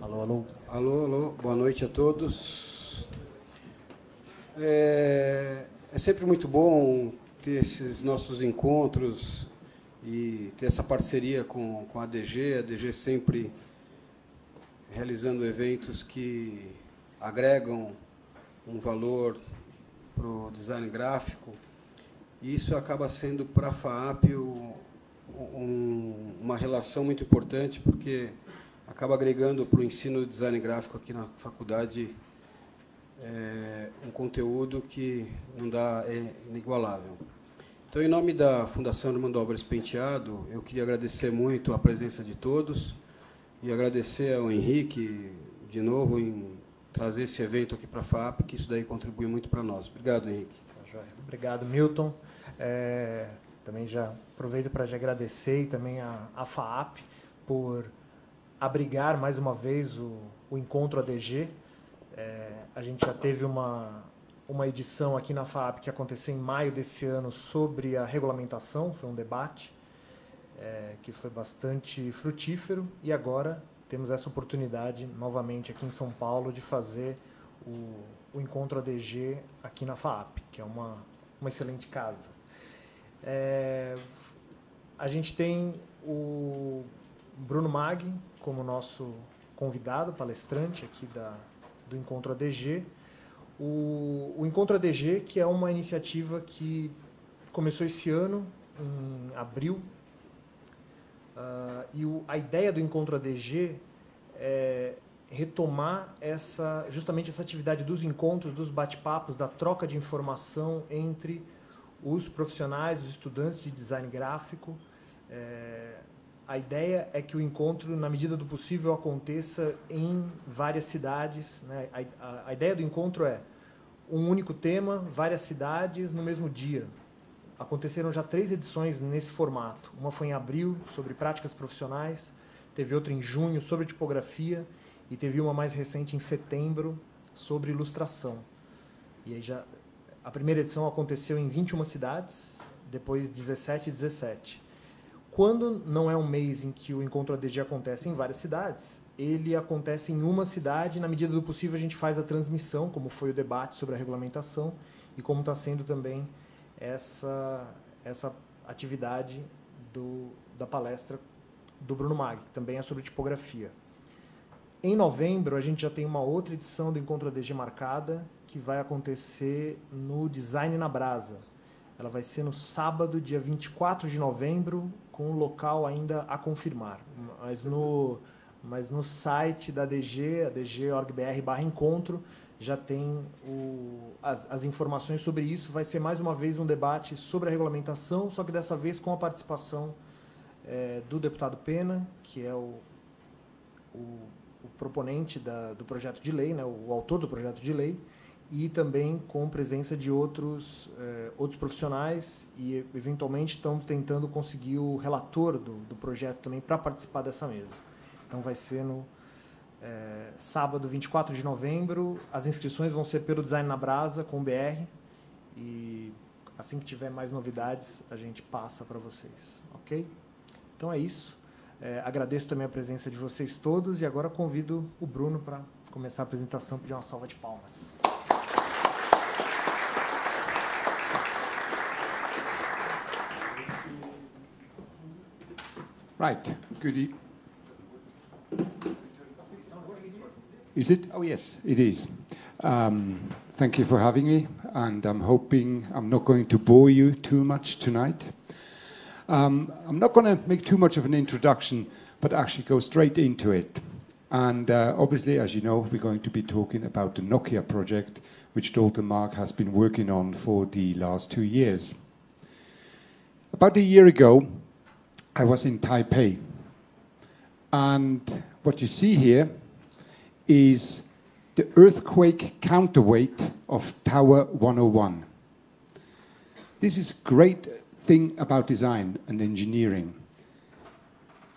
Alô, alô. Alô, alô, boa noite a todos. É sempre muito bom ter esses nossos encontros e ter essa parceria com a ADG. A ADG sempre realizando eventos que agregam um valor para o design gráfico. E isso acaba sendo, para a FAAP, uma relação muito importante, porque acaba agregando para o ensino de design gráfico aqui na faculdade um conteúdo que não dá, é inigualável. Então, em nome da Fundação Armando Álvares Penteado, eu queria agradecer muito a presença de todos e agradecer ao Henrique, de novo, em trazer esse evento aqui para a FAAP, que isso daí contribui muito para nós. Obrigado, Henrique. Obrigado, Milton. Também já aproveito para já agradecer e também a FAAP por abrigar mais uma vez o Encontro ADG. A gente já teve uma edição aqui na FAAP que aconteceu em maio desse ano sobre a regulamentação, foi um debate que foi bastante frutífero, e agora temos essa oportunidade novamente aqui em São Paulo de fazer o Encontro ADG aqui na FAAP, que é uma excelente casa. A gente tem o Bruno Maag como nosso convidado, palestrante aqui do Encontro ADG. O Encontro ADG, que é uma iniciativa que começou esse ano, em abril, e a ideia do Encontro ADG é retomar justamente essa atividade dos encontros, dos bate-papos, da troca de informação entre os profissionais, os estudantes de design gráfico. A ideia é que o encontro, na medida do possível, aconteça em várias cidades, né? A ideia do encontro é um único tema, várias cidades no mesmo dia. Aconteceram já 3 edições nesse formato. Uma foi em abril, sobre práticas profissionais, teve outra em junho, sobre tipografia, e teve uma mais recente em setembro, sobre ilustração. E aí a primeira edição aconteceu em 21 cidades, depois 17 e 17. Quando não é um mês em que o Encontro ADG acontece em várias cidades, ele acontece em uma cidade, na medida do possível a gente faz a transmissão, como foi o debate sobre a regulamentação, e como está sendo também essa atividade da palestra do Bruno Maag, que também é sobre tipografia. Em novembro, a gente já tem uma outra edição do Encontro ADG marcada, que vai acontecer no Design na Brasa. Ela vai ser no sábado, dia 24 de novembro, com o local ainda a confirmar. Mas no site da ADG, adg.org.br/encontro, já tem as informações sobre isso. Vai ser mais uma vez um debate sobre a regulamentação, só que dessa vez com a participação do deputado Pena, que é o proponente do projeto de lei, né, o autor do projeto de lei, e também com presença de outros profissionais, e eventualmente estamos tentando conseguir o relator do projeto também para participar dessa mesa. Então vai ser no sábado, 24 de novembro. As inscrições vão ser pelo Design na Brasa, com BR, e assim que tiver mais novidades, a gente passa para vocês, ok? Então é isso. Agradeço também a presença de vocês todos, e agora convido o Bruno para começar a apresentação, pedir uma salva de palmas. Right. Good. Is it? Oh, yes, it is. Thank you for having me, and I'm hoping I'm not going to bore you too much tonight. I'm not going to make too much of an introduction, but actually go straight into it. And obviously, as you know, we're going to be talking about the Nokia project, which Bruno Maag has been working on for the last 2 years. About a year ago, I was in Taipei. And what you see here is the earthquake counterweight of Tower 101. This is a great thing about design and engineering.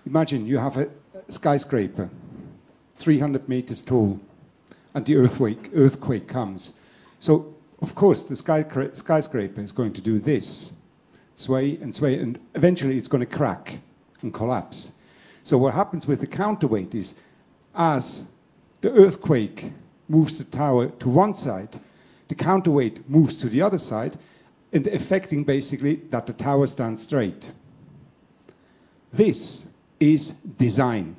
Imagine you have a skyscraper, 300 meters tall, and the earthquake comes. So, of course, the skyscraper is going to do this, sway, and eventually it's going to crack and collapse. So what happens with the counterweight is, as the earthquake moves the tower to one side, the counterweight moves to the other side, and affecting basically that the tower stands straight. This is design.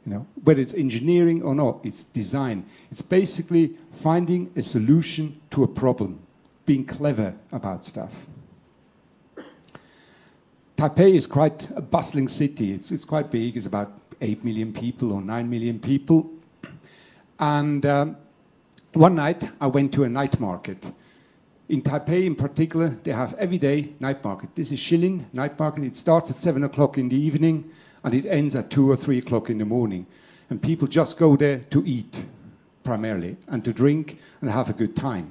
You know, whether it's engineering or not, it's design. It's basically finding a solution to a problem, being clever about stuff. Taipei is quite a bustling city. It's quite big. It's about 8 million people or 9 million people. And one night, I went to a night market. In Taipei, in particular, they have everyday night market. This is Shilin night market. It starts at 7 o'clock in the evening, and it ends at 2 or 3 o'clock in the morning. And people just go there to eat, primarily, and to drink and have a good time.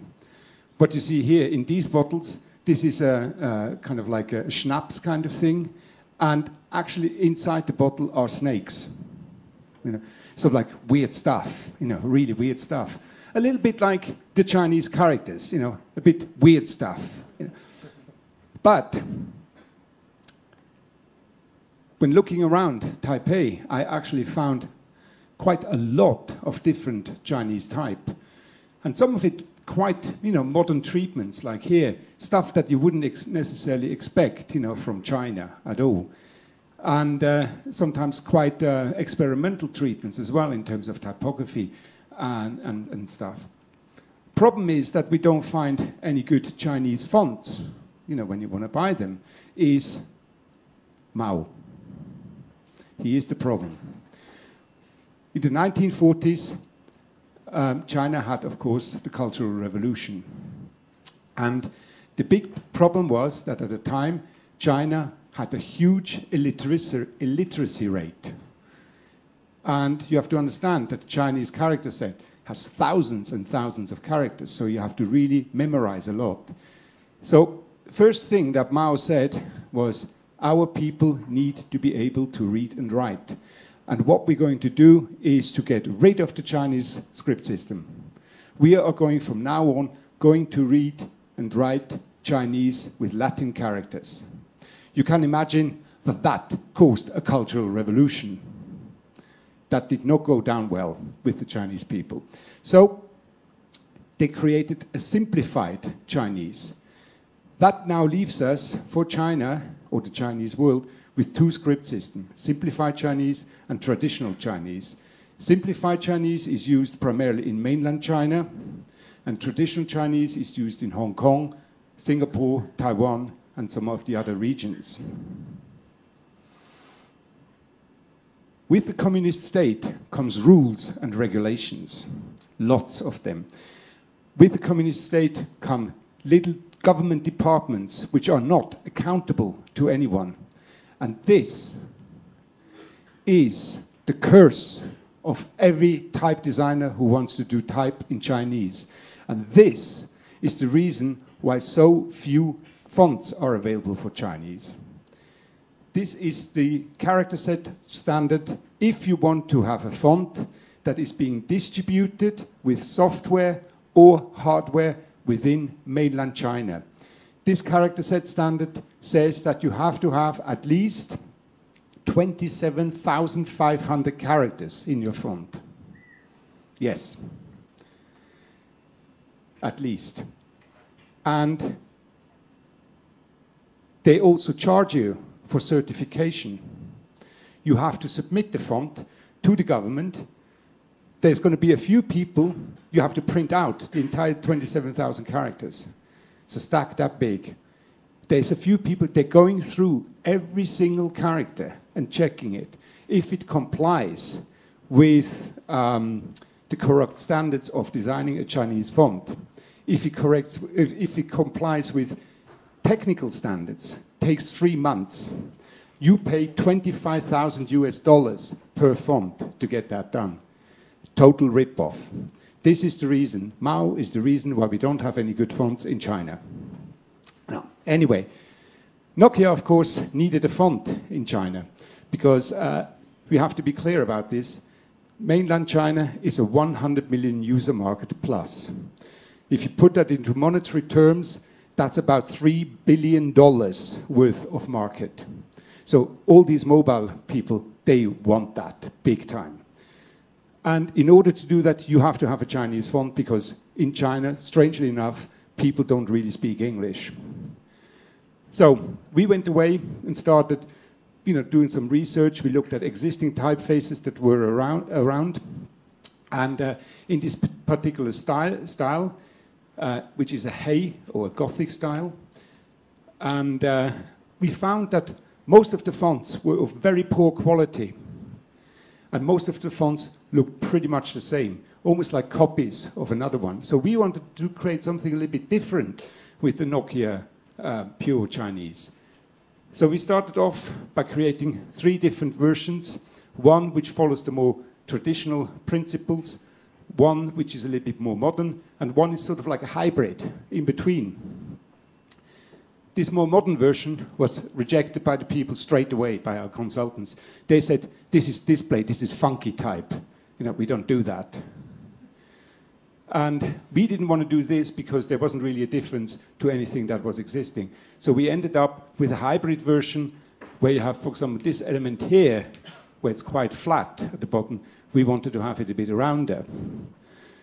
What you see here in these bottles, this is a kind of like a schnapps kind of thing. And actually, inside the bottle are snakes. You know, sort of like weird stuff, you know, really weird stuff. A little bit like the Chinese characters, you know, a bit weird stuff. You know. But when looking around Taipei, I actually found quite a lot of different Chinese type. And some of it quite, you know, modern treatments, like here, stuff that you wouldn't necessarily expect, you know, from China at all. And sometimes quite experimental treatments as well in terms of typography and stuff. Problem is that we don't find any good Chinese fonts, you know, when you want to buy them, is Mao. He is the problem. In the 1940s, China had, of course, the Cultural Revolution. And the big problem was that at the time, China had a huge illiteracy rate. And you have to understand that the Chinese character set has thousands and thousands of characters, so you have to really memorize a lot. So first thing that Mao said was, our people need to be able to read and write. And what we're going to do is to get rid of the Chinese script system. We are going from now on going to read and write Chinese with Latin characters. You can imagine that that caused a cultural revolution. That did not go down well with the Chinese people. So they created a simplified Chinese. That now leaves us, for China, or the Chinese world, with two script systems, simplified Chinese and traditional Chinese. Simplified Chinese is used primarily in mainland China, and traditional Chinese is used in Hong Kong, Singapore, Taiwan, and some of the other regions. With the communist state comes rules and regulations, lots of them. With the communist state come little government departments which are not accountable to anyone. And this is the curse of every type designer who wants to do type in Chinese. And this is the reason why so few fonts are available for Chinese. This is the character set standard if you want to have a font that is being distributed with software or hardware within mainland China. This character set standard says that you have to have at least 27,500 characters in your font. Yes, at least. And they also charge you for certification. You have to submit the font to the government. There's going to be a few people, you have to print out the entire 27,000 characters. It's a stack that big. There's a few people, they're going through every single character and checking it. If it complies with the correct standards of designing a Chinese font, if it complies with technical standards, takes 3 months. You pay $25,000 US per font to get that done. Total rip-off. This is the reason, Mao is the reason why we don't have any good fonts in China. Now, anyway, Nokia, of course, needed a font in China because we have to be clear about this. Mainland China is a 100 million user market plus. If you put that into monetary terms, that's about $3 billion worth of market. So all these mobile people, they want that big time. And in order to do that, you have to have a Chinese font, because in China, strangely enough, people don't really speak English. So we went away and started doing some research. We looked at existing typefaces that were around. And in this particular style, which is a Hay or a Gothic style, and we found that most of the fonts were of very poor quality. And most of the fonts looked pretty much the same, almost like copies of another one. So we wanted to create something a little bit different with the Nokia Pure Chinese. So we started off by creating 3 different versions. One which follows the more traditional principles, one which is a little bit more modern, and one is sort of like a hybrid in between. This more modern version was rejected by the people straight away, by our consultants. They said, this is display, this is funky type. We don't do that. And we didn't want to do this because there wasn't really a difference to anything that was existing. So we ended up with a hybrid version where you have, for example, this element here, where it's quite flat at the bottom. We wanted to have it a bit rounder.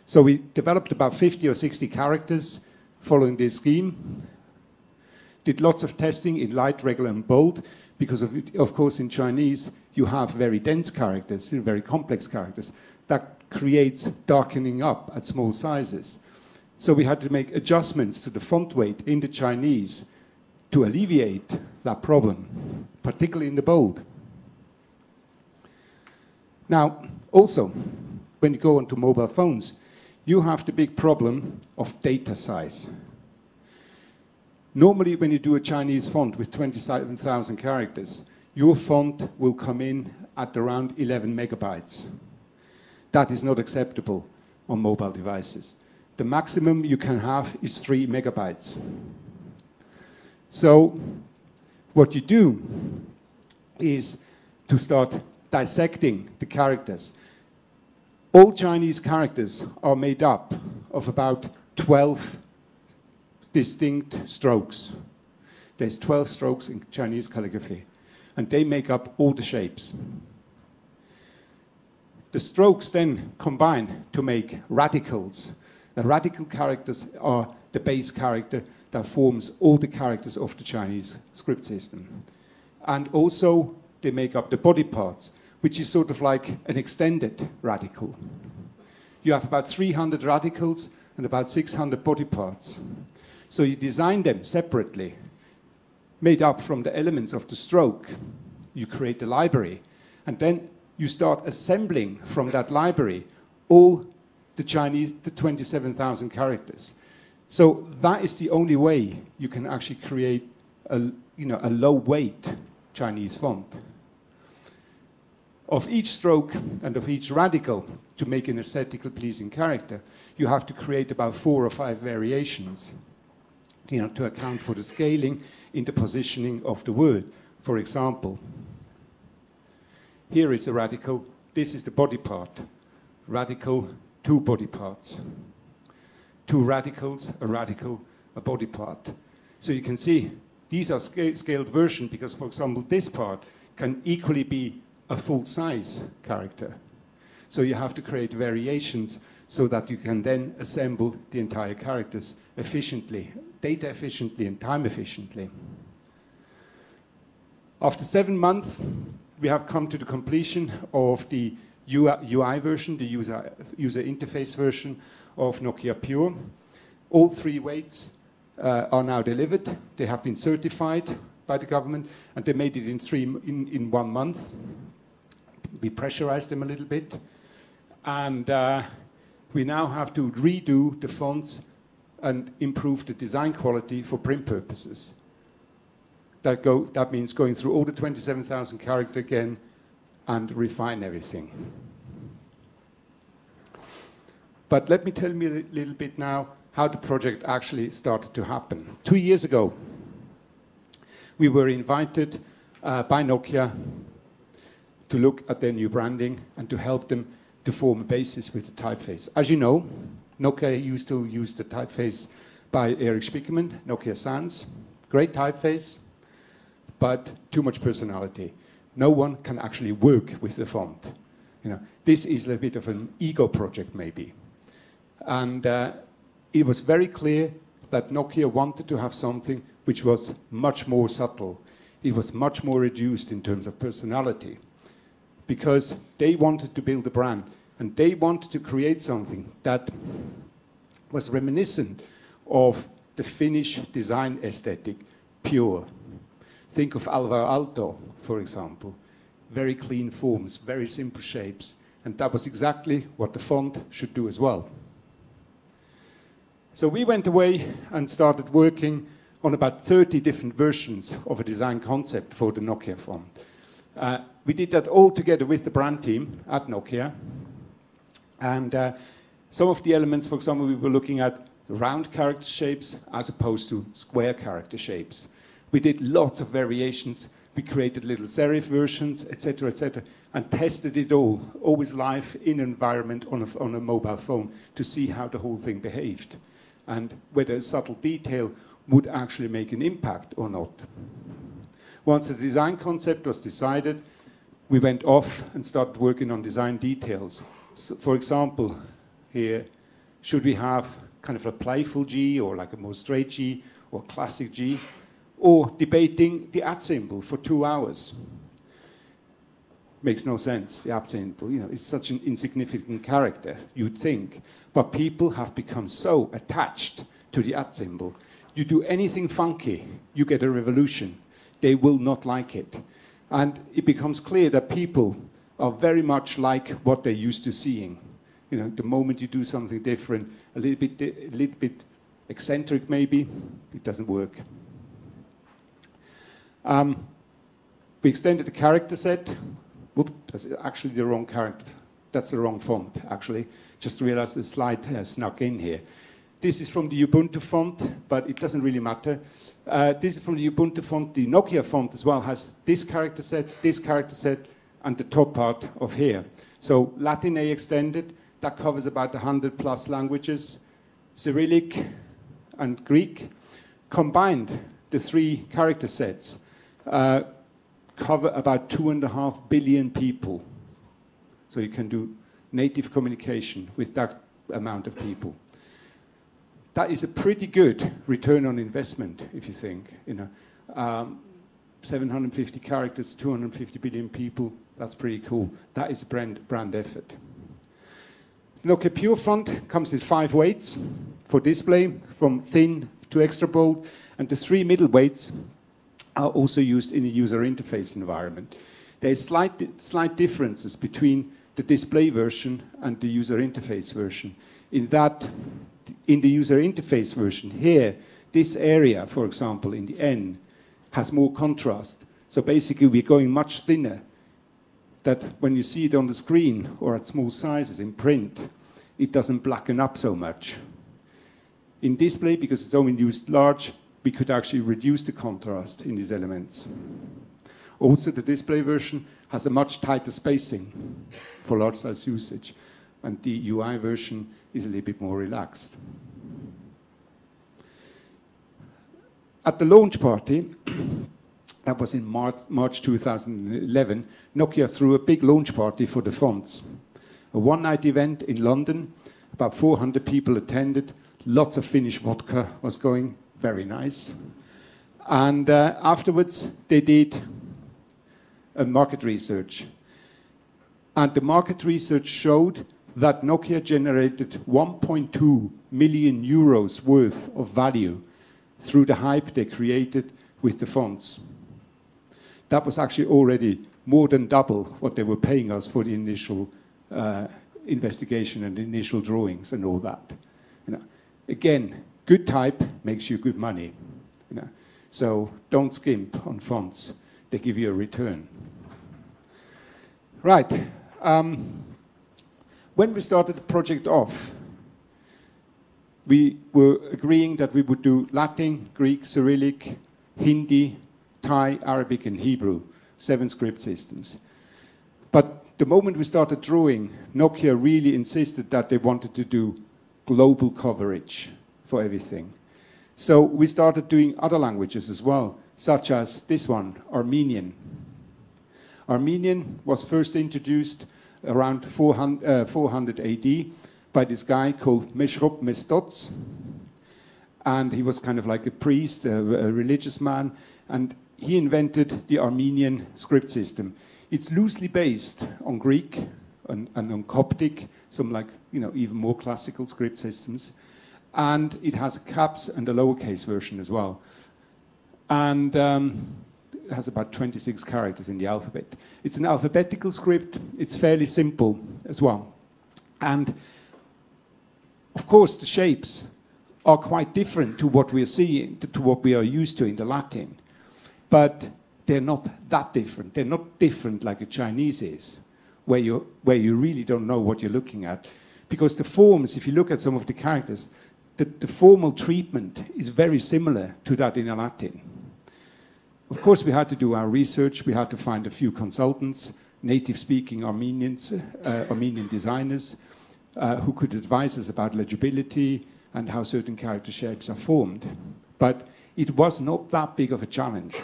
So we developed about 50 or 60 characters following this scheme. Did lots of testing in light, regular, and bold, because of course in Chinese you have very dense characters, very complex characters. That creates darkening up at small sizes. So we had to make adjustments to the font weight in the Chinese to alleviate that problem, particularly in the bold. Now, also, when you go onto mobile phones, you have the big problem of data size. Normally, when you do a Chinese font with 27,000 characters, your font will come in at around 11 megabytes. That is not acceptable on mobile devices. The maximum you can have is 3 megabytes. So what you do is to start dissecting the characters. All Chinese characters are made up of about 12 distinct strokes. There's 12 strokes in Chinese calligraphy, and they make up all the shapes. The strokes then combine to make radicals. The radical characters are the base character that forms all the characters of the Chinese script system. And also, they make up the body parts, which is sort of like an extended radical. You have about 300 radicals and about 600 body parts. So you design them separately, made up from the elements of the stroke. You create a library, and then you start assembling from that library all the 27,000 characters. So that is the only way you can actually create a low-weight Chinese font. Of each stroke and of each radical, to make an aesthetically pleasing character, you have to create about 4 or 5 variations, to account for the scaling in the positioning of the word. For example, here is a radical, this is the body part. Radical, 2 body parts. 2 radicals, a radical, a body part. So you can see, these are scaled version because, for example, this part can equally be a full-size character. So you have to create variations so that you can then assemble the entire characters efficiently, data efficiently and time efficiently. After 7 months, we have come to the completion of the UI version, the user interface version of Nokia Pure. All 3 weights are now delivered. They have been certified by the government, and they made it in 1 month. We pressurized them a little bit, and we now have to redo the fonts and improve the design quality for print purposes. That means going through all the 27,000 characters again and refine everything. But let me tell you a little bit now how the project actually started to happen. 2 years ago, we were invited by Nokia to look at their new branding and to help them to form a basis with the typeface. As you know, Nokia used to use the typeface by Erich Spiekermann, Nokia Sans. Great typeface, but too much personality. No one can actually work with the font. You know, this is a bit of an ego project, maybe. And it was very clear that Nokia wanted to have something which was much more subtle. It was much more reduced in terms of personality, because they wanted to build a brand, and they wanted to create something that was reminiscent of the Finnish design aesthetic, pure. Think of Alvar Aalto, for example. Very clean forms, very simple shapes, and that was exactly what the font should do as well. So we went away and started working on about 30 different versions of a design concept for the Nokia font. We did that all together with the brand team at Nokia. And some of the elements, for example, we were looking at round character shapes as opposed to square character shapes. We did lots of variations. We created little serif versions, etc., and tested it all, always live in an environment on a mobile phone to see how the whole thing behaved and whether a subtle detail would actually make an impact or not. Once the design concept was decided, we went off and started working on design details. So, for example, here, should we have kind of a playful G or like a more straight G or classic G, or debating the @ symbol for 2 hours? Makes no sense, the @ symbol, you know, it's such an insignificant character, you'd think. But people have become so attached to the @ symbol. You do anything funky, you get a revolution. They will not like it. And it becomes clear that people are very much like what they're used to seeing. You know, the moment you do something different, a little bit eccentric maybe, it doesn't work. We extended the character set. Whoop, that's actually the wrong character. That's the wrong font, actually. Just realized the slide has snuck in here. This is from the Ubuntu font, but it doesn't really matter. This is from the Ubuntu font. The Nokia font as well has this character set, and the top part of here. So Latin A extended, that covers about 100+ languages. Cyrillic and Greek. Combined, the 3 character sets cover about 2.5 billion people. So you can do native communication with that amount of people. That is a pretty good return on investment, if you think. You know, 750 characters, 250 billion people, that's pretty cool. That is a brand effort. Nokia Pure font comes in 5 weights for display, from thin to extra bold, and the 3 middle weights are also used in a user interface environment. There are slight differences between the display version and the user interface version, in that in the user interface version here, this area, for example, in the N, has more contrast. So basically we're going much thinner, that when you see it on the screen or at small sizes in print, it doesn't blacken up so much. In display, because it's only used large, we could actually reduce the contrast in these elements. Also, the display version has a much tighter spacing for large size usage, and the UI version is a little bit more relaxed. At the launch party, that was in March 2011, Nokia threw a big launch party for the fonts. A one-night event in London, about 400 people attended, lots of Finnish vodka was going, very nice. And afterwards, they did a market research. And the market research showed that Nokia generated 1.2 million euros worth of value through the hype they created with the fonts. That was actually already more than double what they were paying us for the initial investigation and the initial drawings and all that. You know, again, good type makes you good money. You know, so don't skimp on fonts; they give you a return. Right. When we started the project off, we were agreeing that we would do Latin, Greek, Cyrillic, Hindi, Thai, Arabic, and Hebrew, 7 script systems. But the moment we started drawing, Nokia really insisted that they wanted to do global coverage for everything. So we started doing other languages as well, such as this one, Armenian. Armenian was first introduced around 400 AD by this guy called Meshrop Mestots. And he was kind of like a priest, a religious man, and he invented the Armenian script system. It's loosely based on Greek and on Coptic, some like, you know, even more classical script systems. And it has a caps and a lowercase version as well. And it has about 26 characters in the alphabet. It's an alphabetical script. It's fairly simple as well. And of course, the shapes are quite different to what we are seeing, to what we are used to in the Latin. But they're not that different. They're not different like a Chinese is, where you really don't know what you're looking at. Because the forms, if you look at some of the characters, the formal treatment is very similar to that in Latin. Of course, we had to do our research. We had to find a few consultants, native-speaking Armenians, Armenian designers, who could advise us about legibility and how certain character shapes are formed. But it was not that big of a challenge.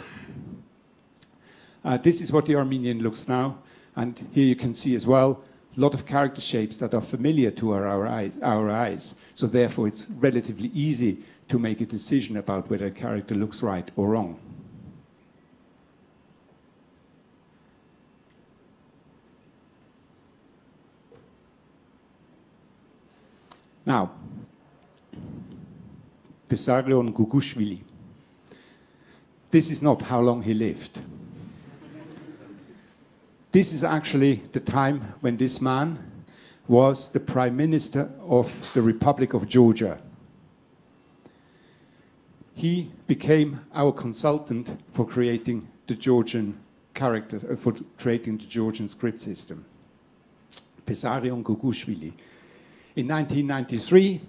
This is what the Armenian looks now. And here you can see as well a lot of character shapes that are familiar to our eyes. So therefore, it's relatively easy to make a decision about whether a character looks right or wrong. Now, Bessarion Gugushvili. This is not how long he lived. This is actually the time when this man was the Prime Minister of the Republic of Georgia. He became our consultant for creating the Georgian characters, for creating the Georgian script system. Bessarion Gugushvili. In 1993,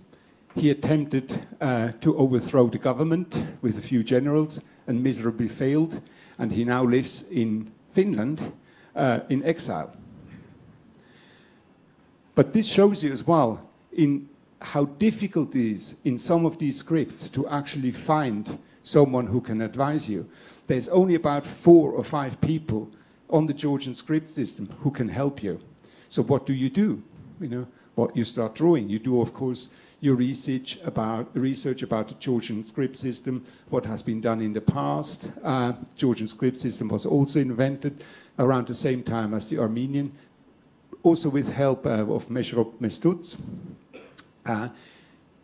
he attempted to overthrow the government with a few generals and miserably failed, and he now lives in Finland in exile. But this shows you as well in how difficult it is in some of these scripts to actually find someone who can advise you. There's only about 4 or 5 people on the Georgian script system who can help you. So what do? You know, what you start drawing. You do, of course, your research about the Georgian script system, what has been done in the past. Georgian script system was also invented around the same time as the Armenian, also with help of Meshrop Mestots.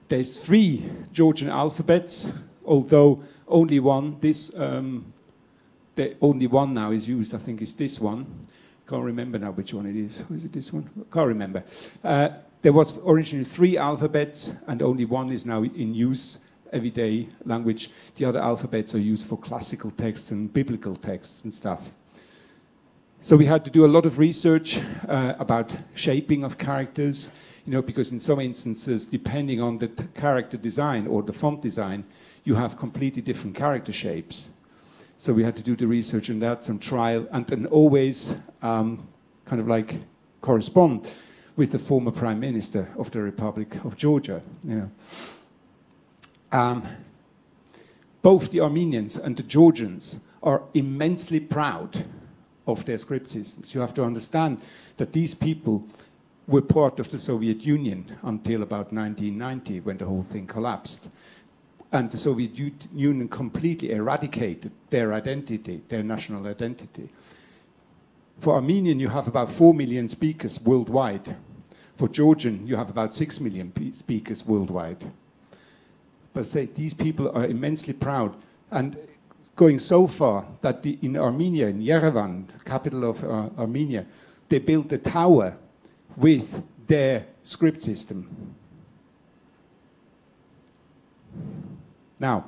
There's 3 Georgian alphabets, although only one, only one now is used, I think is this one. Can't remember now which one it is. Is it this one? Can't remember. There was originally 3 alphabets, and only one is now in use, everyday language. The other alphabets are used for classical texts and biblical texts and stuff. So we had to do a lot of research about shaping of characters, you know, because in some instances, depending on the character design or the font design, you have completely different character shapes. So we had to do the research on that, some trial, and then always kind of like correspond with the former Prime Minister of the Republic of Georgia. You know. Both the Armenians and the Georgians are immensely proud of their script systems. You have to understand that these people were part of the Soviet Union until about 1990, when the whole thing collapsed. And the Soviet Union completely eradicated their identity, their national identity. For Armenian, you have about 4 million speakers worldwide. For Georgian, you have about 6 million speakers worldwide. But say, these people are immensely proud, and going so far that in Armenia, in Yerevan, the capital of Armenia, they built a tower with their script system. Now,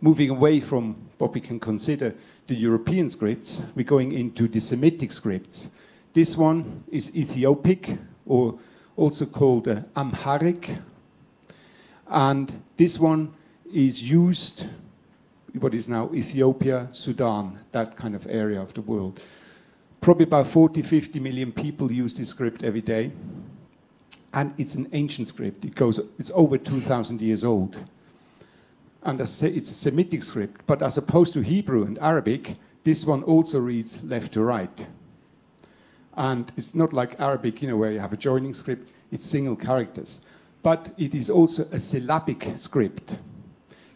moving away from what we can consider the European scripts, we're going into the Semitic scripts. This one is Ethiopic, or also called Amharic. And this one is used, what is now Ethiopia, Sudan, that kind of area of the world. Probably about 40, 50 million people use this script every day. And it's an ancient script. It's over 2,000 years old. And as I say, it's a Semitic script, but as opposed to Hebrew and Arabic, this one also reads left to right. And it's not like Arabic, you know, where you have a joining script, it's single characters. But it is also a syllabic script,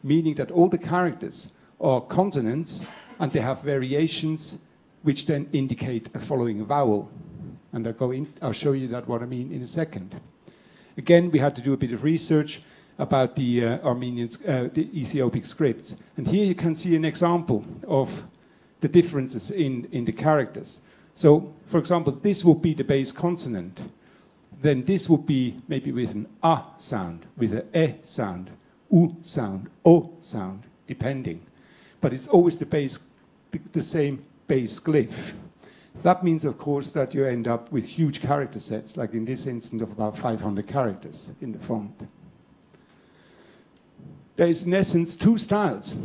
meaning that all the characters are consonants and they have variations which then indicate a following vowel. And I'll show you that what I mean in a second. Again, we had to do a bit of research about the the Ethiopic scripts. And here you can see an example of the differences in the characters. So, for example, this would be the base consonant. Then this would be maybe with an A sound, with an E sound, U sound, O sound, depending. But it's always the same base glyph. That means, of course, that you end up with huge character sets, like in this instance of about 500 characters in the font. There is, in essence, two styles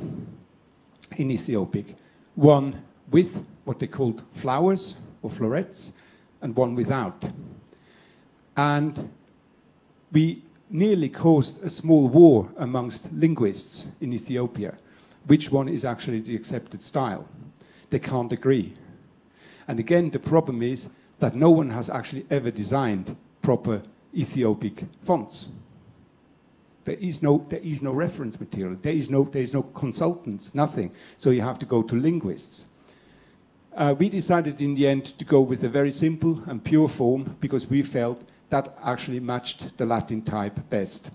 in Ethiopic. One with what they called flowers or florets, and one without. And we nearly caused a small war amongst linguists in Ethiopia. Which one is actually the accepted style? They can't agree. And again, the problem is that no one has actually ever designed proper Ethiopic fonts. There is no reference material. There is no consultants, nothing. So you have to go to linguists. We decided in the end to go with a very simple and pure form because we felt that actually matched the Latin type best.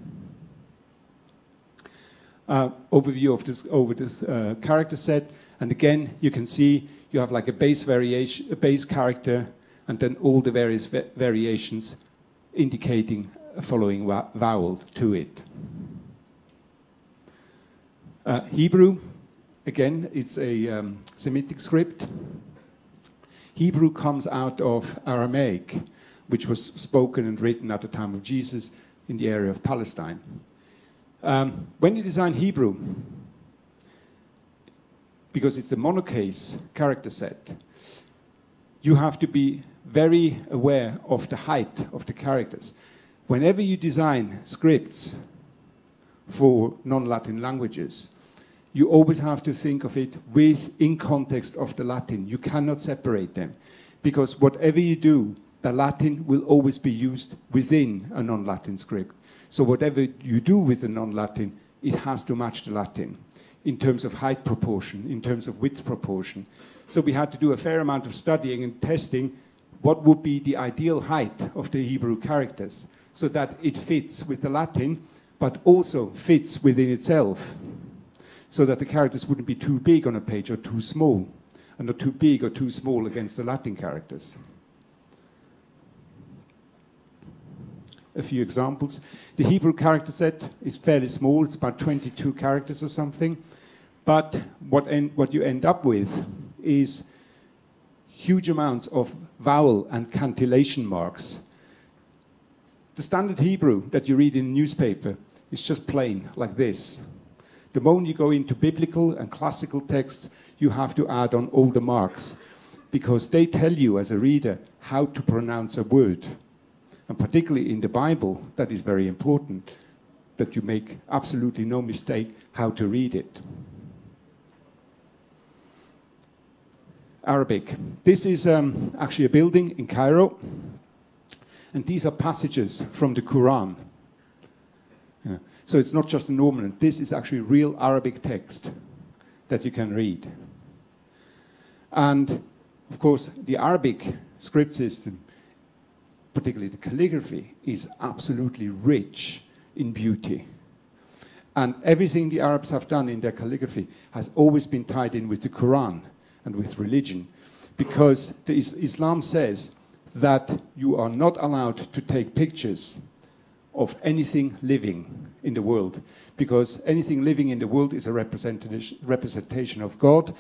Overview of this character set, and again you can see you have like a base variation, a base character, and then all the various variations indicating a following vowel to it. Hebrew, again, it's a Semitic script. Hebrew comes out of Aramaic, which was spoken and written at the time of Jesus in the area of Palestine. When you design Hebrew, because it's a monocase character set, you have to be very aware of the height of the characters. Whenever you design scripts for non-Latin languages, you always have to think of it in context of the Latin. You cannot separate them, because whatever you do, the Latin will always be used within a non-Latin script. So whatever you do with the non-Latin, it has to match the Latin in terms of height proportion, in terms of width proportion. So we had to do a fair amount of studying and testing what would be the ideal height of the Hebrew characters so that it fits with the Latin, but also fits within itself, so that the characters wouldn't be too big on a page or too small, and not too big or too small against the Latin characters. A few examples. The Hebrew character set is fairly small, it's about 22 characters or something, but what you end up with is huge amounts of vowel and cantillation marks. The standard Hebrew that you read in a newspaper is just plain, like this. The moment you go into biblical and classical texts, you have to add on all the marks, because they tell you as a reader how to pronounce a word. And particularly in the Bible, that is very important, that you make absolutely no mistake how to read it. Arabic. This is actually a building in Cairo, and these are passages from the Quran. Yeah. So it's not just a normal, this is actually real Arabic text that you can read. And of course, the Arabic script system, particularly the calligraphy, is absolutely rich in beauty. And everything the Arabs have done in their calligraphy has always been tied in with the Quran and with religion, because Islam says that you are not allowed to take pictures of anything living in the world, because anything living in the world is a representation of God,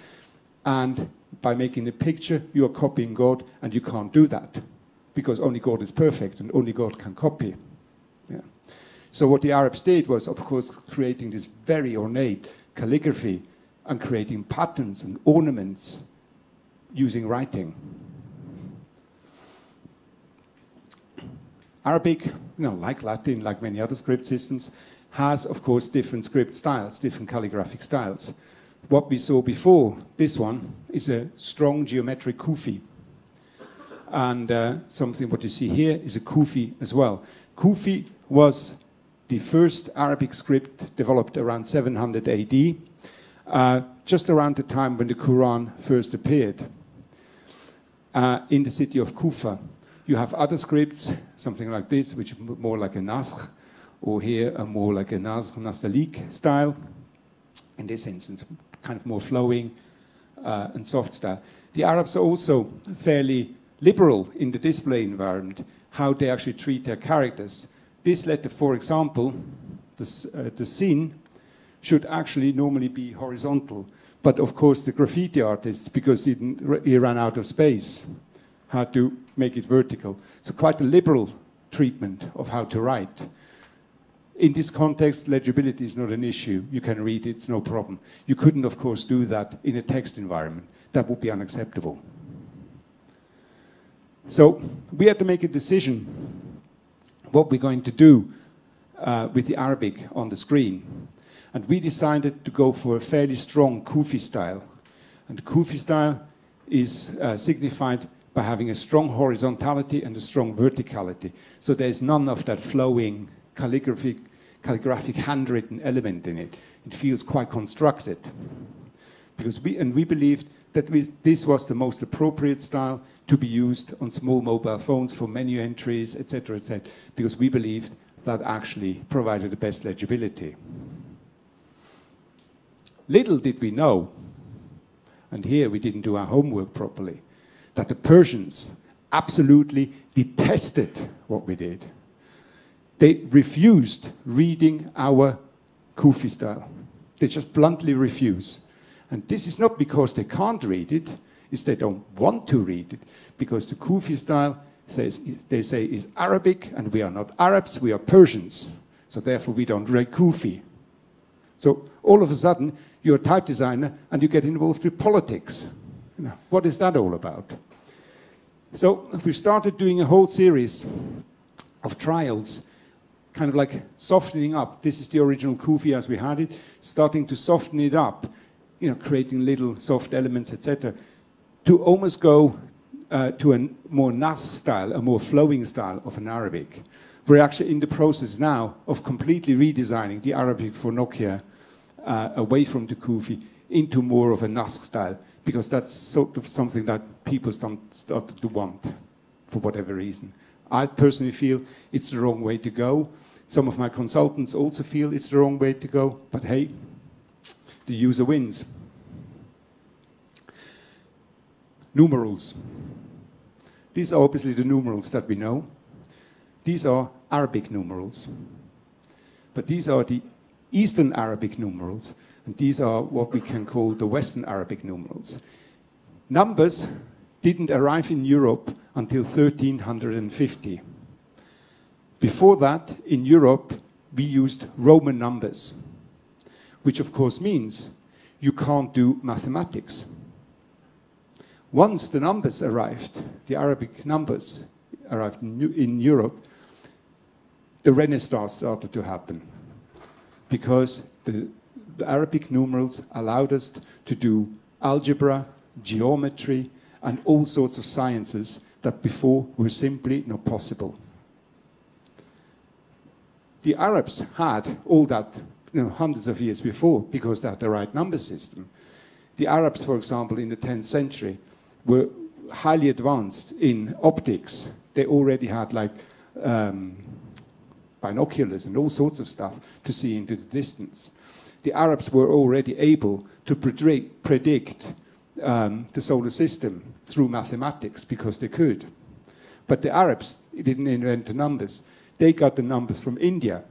and by making a picture, you are copying God, and you can't do that, because only God is perfect, and only God can copy. Yeah. So what the Arabs did was, of course, creating this very ornate calligraphy and creating patterns and ornaments using writing. Arabic, like Latin, like many other script systems, has, of course, different script styles, different calligraphic styles. What we saw before, this one, is a strong geometric kufi. And something what you see here is a Kufi as well. Kufi was the first Arabic script developed around 700 AD, just around the time when the Quran first appeared in the city of Kufa. You have other scripts, something like this, which is more like a Nasr, or here a more like a Nastaliq style. In this instance, kind of more flowing and soft style. The Arabs are also fairly liberal in the display environment, how they actually treat their characters. This letter, for example, the scene should actually normally be horizontal. But of course, the graffiti artists, because he ran out of space, had to make it vertical. So quite a liberal treatment of how to write. In this context, legibility is not an issue. You can read it, it's no problem. You couldn't, of course, do that in a text environment. That would be unacceptable. So we had to make a decision what we're going to do with the Arabic on the screen. And we decided to go for a fairly strong Kufi style. And the Kufi style is signified by having a strong horizontality and a strong verticality. So there's none of that flowing calligraphic handwritten element in it. It feels quite constructed. Because we believed that this was the most appropriate style to be used on small mobile phones for menu entries, etc., because we believed that actually provided the best legibility. Little did we know, and here we didn't do our homework properly, that the Persians absolutely detested what we did. They refused reading our Kufi style. They just bluntly refuse. And this is not because they can't read it, it's they don't want to read it, because the Kufi style they say is Arabic, and we are not Arabs, we are Persians. So therefore we don't read Kufi. So all of a sudden, you're a type designer and you get involved with politics. You know, what is that all about? So we've started doing a whole series of trials, kind of like softening up. This is the original Kufi as we had it, starting to soften it up, you know, creating little soft elements, etc., to almost go to a more Nas style, a more flowing style of an Arabic. We're actually in the process now of completely redesigning the Arabic for Nokia away from the Kufi into more of a Nas style, because that's sort of something that people started to want for whatever reason. I personally feel it's the wrong way to go. Some of my consultants also feel it's the wrong way to go, but hey, the user wins. Numerals. These are obviously the numerals that we know. These are Arabic numerals. But these are the Eastern Arabic numerals, and these are what we can call the Western Arabic numerals. Numbers didn't arrive in Europe until 1350. Before that, in Europe, we used Roman numbers, which of course means you can't do mathematics. Once the numbers arrived, the Arabic numbers arrived in Europe, the Renaissance started to happen, because the Arabic numerals allowed us to do algebra, geometry, and all sorts of sciences that before were simply not possible. The Arabs had all that, you know, hundreds of years before, because they had the right number system. The Arabs, for example, in the 10th century, were highly advanced in optics. They already had like binoculars and all sorts of stuff to see into the distance. The Arabs were already able to predict the solar system through mathematics, because they could. But the Arabs didn't invent the numbers. They got the numbers from India.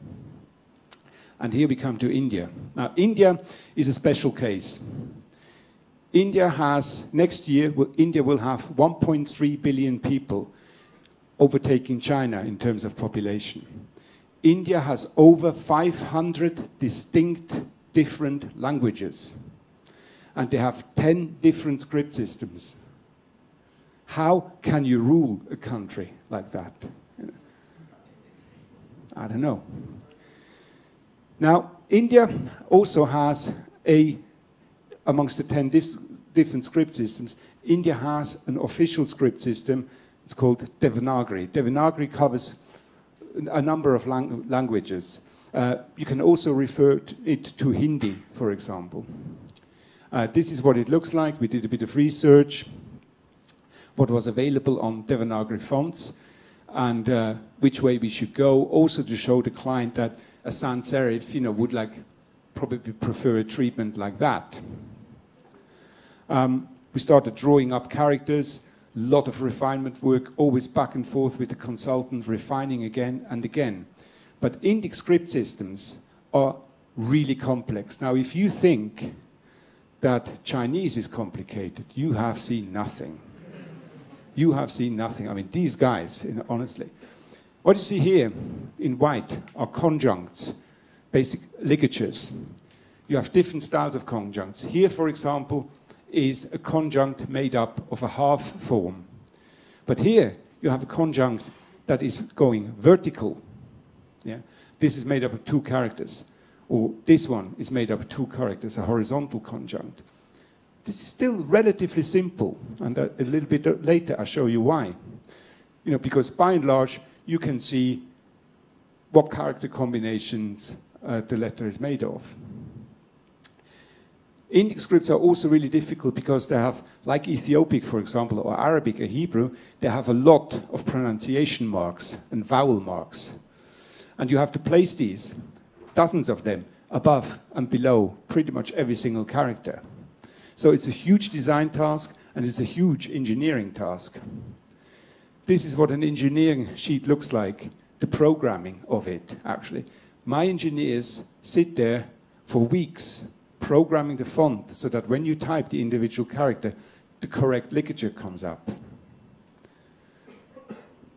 And here we come to India. Now, India is a special case. India has, next year, India will have 1.3 billion people, overtaking China in terms of population. India has over 500 distinct different languages, and they have 10 different script systems. How can you rule a country like that? I don't know. Now, India also has amongst the 10 different script systems, India has an official script system It's called Devanagari. Devanagari covers a number of languages. You can also refer it to Hindi, for example. This is what it looks like. We did a bit of research, what was available on Devanagari fonts, and which way we should go, also to show the client that a sans serif, would probably prefer a treatment like that. We started drawing up characters, a lot of refinement work, always back and forth with the consultant, refining again and again. But Indic script systems are really complex. Now, if you think that Chinese is complicated, you have seen nothing. You have seen nothing. I mean, these guys, honestly. What you see here in white are conjuncts, basic ligatures. You have different styles of conjuncts. Here, for example, is a conjunct made up of a half form. But here, you have a conjunct that is going vertical. Yeah? This is made up of 2 characters. Or this one is made up of 2 characters, a horizontal conjunct. This is still relatively simple, and a little bit later I'll show you why. Because by and large, you can see what character combinations the letter is made of. Indic scripts are also really difficult because they have, like Ethiopic, for example, or Arabic or Hebrew, they have a lot of pronunciation marks and vowel marks. And you have to place these, dozens of them, above and below pretty much every single character. So it's a huge design task, and it's a huge engineering task. This is what an engineering sheet looks like, the programming of it, actually. My engineers sit there for weeks programming the font so that when you type the individual character, the correct ligature comes up.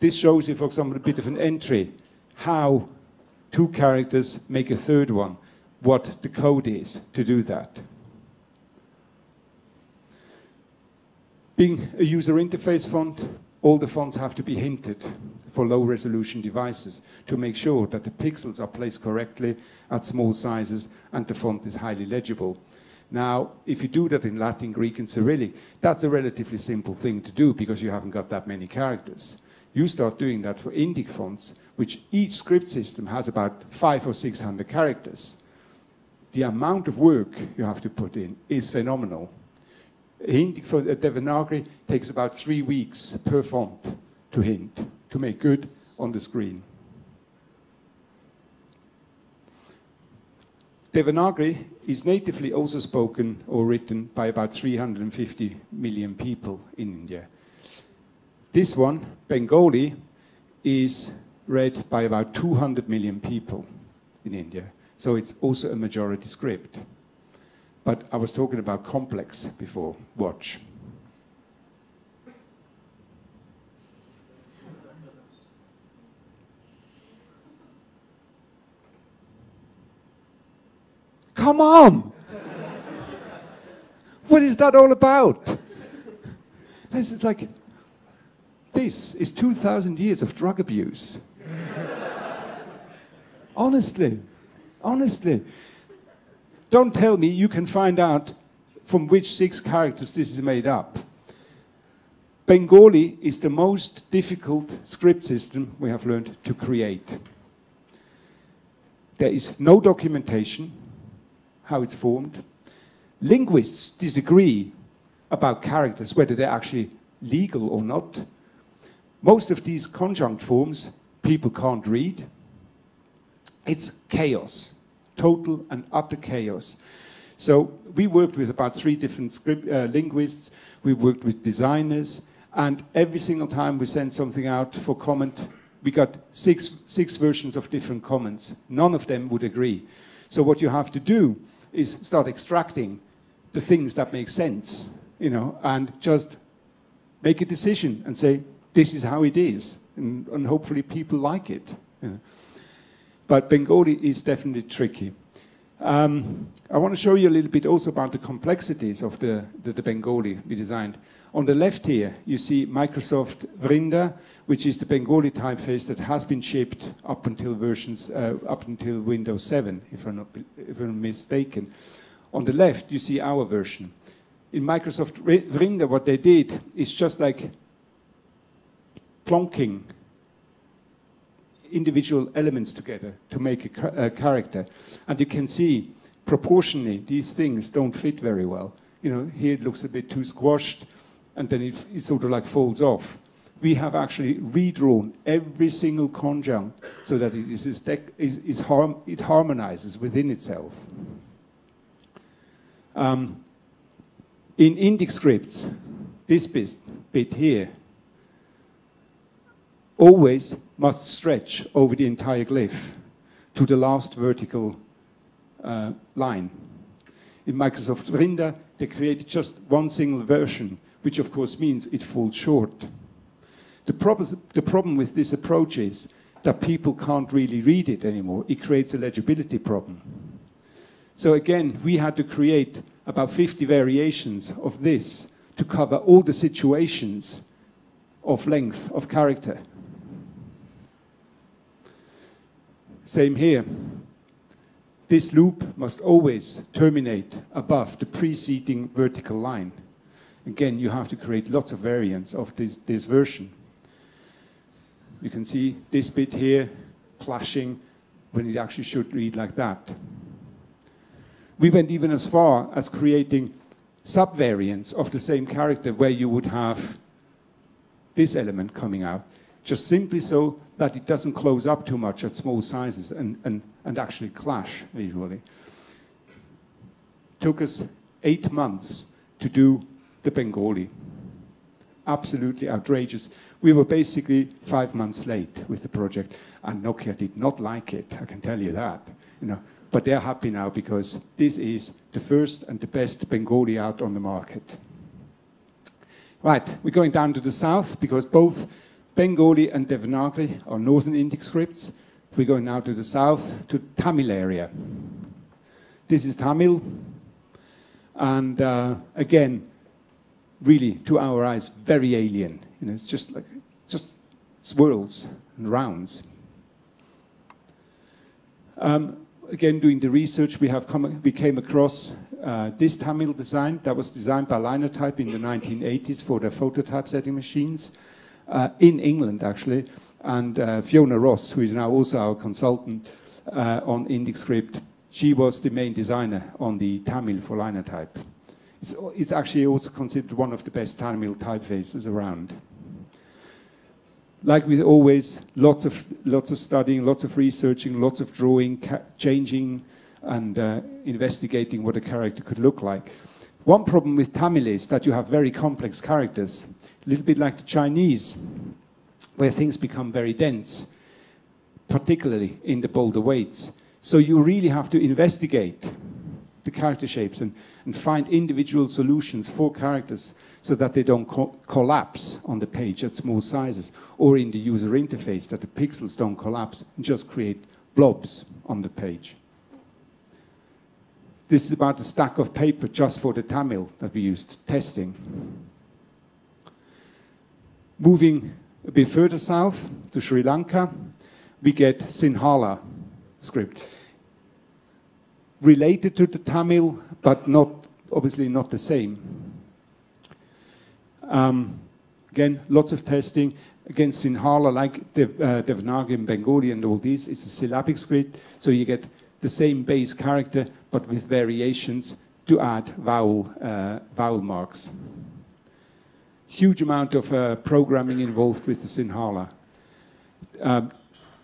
This shows you, for example, a bit of an entry, how 2 characters make a third one, what the code is to do that. Being a user interface font, all the fonts have to be hinted for low resolution devices to make sure that the pixels are placed correctly at small sizes and the font is highly legible. Now, if you do that in Latin, Greek, and Cyrillic, that's a relatively simple thing to do because you haven't got that many characters. You start doing that for Indic fonts, which each script system has about 500 or 600 characters. The amount of work you have to put in is phenomenal. Hinting for Devanagari takes about 3 weeks per font to hint, to make good on the screen. Devanagari is natively also spoken or written by about 350 million people in India. This one, Bengali, is read by about 200 million people in India. So it's also a majority script. But I was talking about complex before. Watch. Come on! What is that all about? This is like, this is 2,000 years of drug abuse. Honestly, honestly. Don't tell me you can find out from which 6 characters this is made up. Bengali is the most difficult script system we have learned to create. There is no documentation how it's formed. Linguists disagree about characters, whether they're actually legal or not. Most of these conjunct forms people can't read. It's chaos. Total and utter chaos. So we worked with about 3 different linguists. We worked with designers, and every single time we sent something out for comment, we got six versions of different comments. None of them would agree. So what you have to do is start extracting the things that make sense, and just make a decision and say, this is how it is, and hopefully people like it. But Bengali is definitely tricky. I want to show you a little bit also about the complexities of the Bengali we designed. On the left here, you see Microsoft Vrinda, which is the Bengali typeface that has been shipped up until Windows 7, if I'm not mistaken. On the left, you see our version. In Microsoft Vrinda, what they did is just like plonking individual elements together to make a character. And you can see, proportionally, these things don't fit very well. You know, here it looks a bit too squashed, and then it sort of like folds off. We have actually redrawn every single conjunct so that it harmonizes within itself. In index scripts, this bit here always must stretch over the entire glyph to the last vertical line. In Microsoft Render, they created just one single version, which of course means it falls short. The problem with this approach is that people can't really read it anymore. It creates a legibility problem. So again, we had to create about 50 variations of this to cover all the situations of length of character. Same here. This loop must always terminate above the preceding vertical line. Again, you have to create lots of variants of this version. You can see this bit here clashing when it actually should read like that. We went even as far as creating subvariants of the same character where you would have this element coming out, just simply so that it doesn't close up too much at small sizes and actually clash visually. Took us 8 months to do the Bengali. Absolutely outrageous. We were basically 5 months late with the project, and Nokia did not like it, I can tell you that. You know, but they're happy now because this is the first and the best Bengali out on the market. Right, we're going down to the south because both Bengali and Devanagari are northern index scripts. We're going now to the south, to Tamil area. This is Tamil, and again, really, to our eyes, very alien. You know, it's just like, just swirls and rounds. Again, doing the research, we came across this Tamil design that was designed by Linotype in the 1980s for their phototype setting machines in England, actually. And Fiona Ross, who is now also our consultant on IndexScript, she was the main designer on the Tamil for Linotype. It's actually also considered one of the best Tamil typefaces around. Like with always, lots of studying, lots of researching, lots of drawing, changing, and investigating what a character could look like. One problem with Tamil is that you have very complex characters, a little bit like the Chinese, where things become very dense, particularly in the bolder weights. So you really have to investigate the character shapes and find individual solutions for characters so that they don't collapse on the page at small sizes, or in the user interface, that the pixels don't collapse and just create blobs on the page. This is about a stack of paper just for the Tamil that we used testing. Moving a bit further south to Sri Lanka, we get Sinhala script. Related to the Tamil, but obviously not the same. Again, lots of testing. Again, Sinhala, like Devanagari and Bengali and all these, it's a syllabic script, so you get the same base character, but with variations to add vowel marks. Huge amount of programming involved with the Sinhala.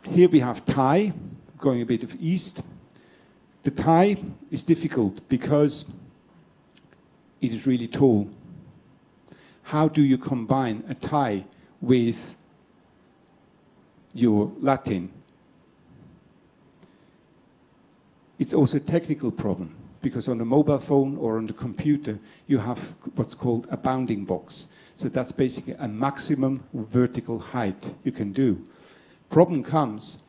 Here we have Thai, going a bit of east. The Thai is difficult because it is really tall. How do you combine a Thai with your Latin? It's also a technical problem, because on a mobile phone or on the computer, you have what's called a bounding box. So that's basically a maximum vertical height you can do. Problem comes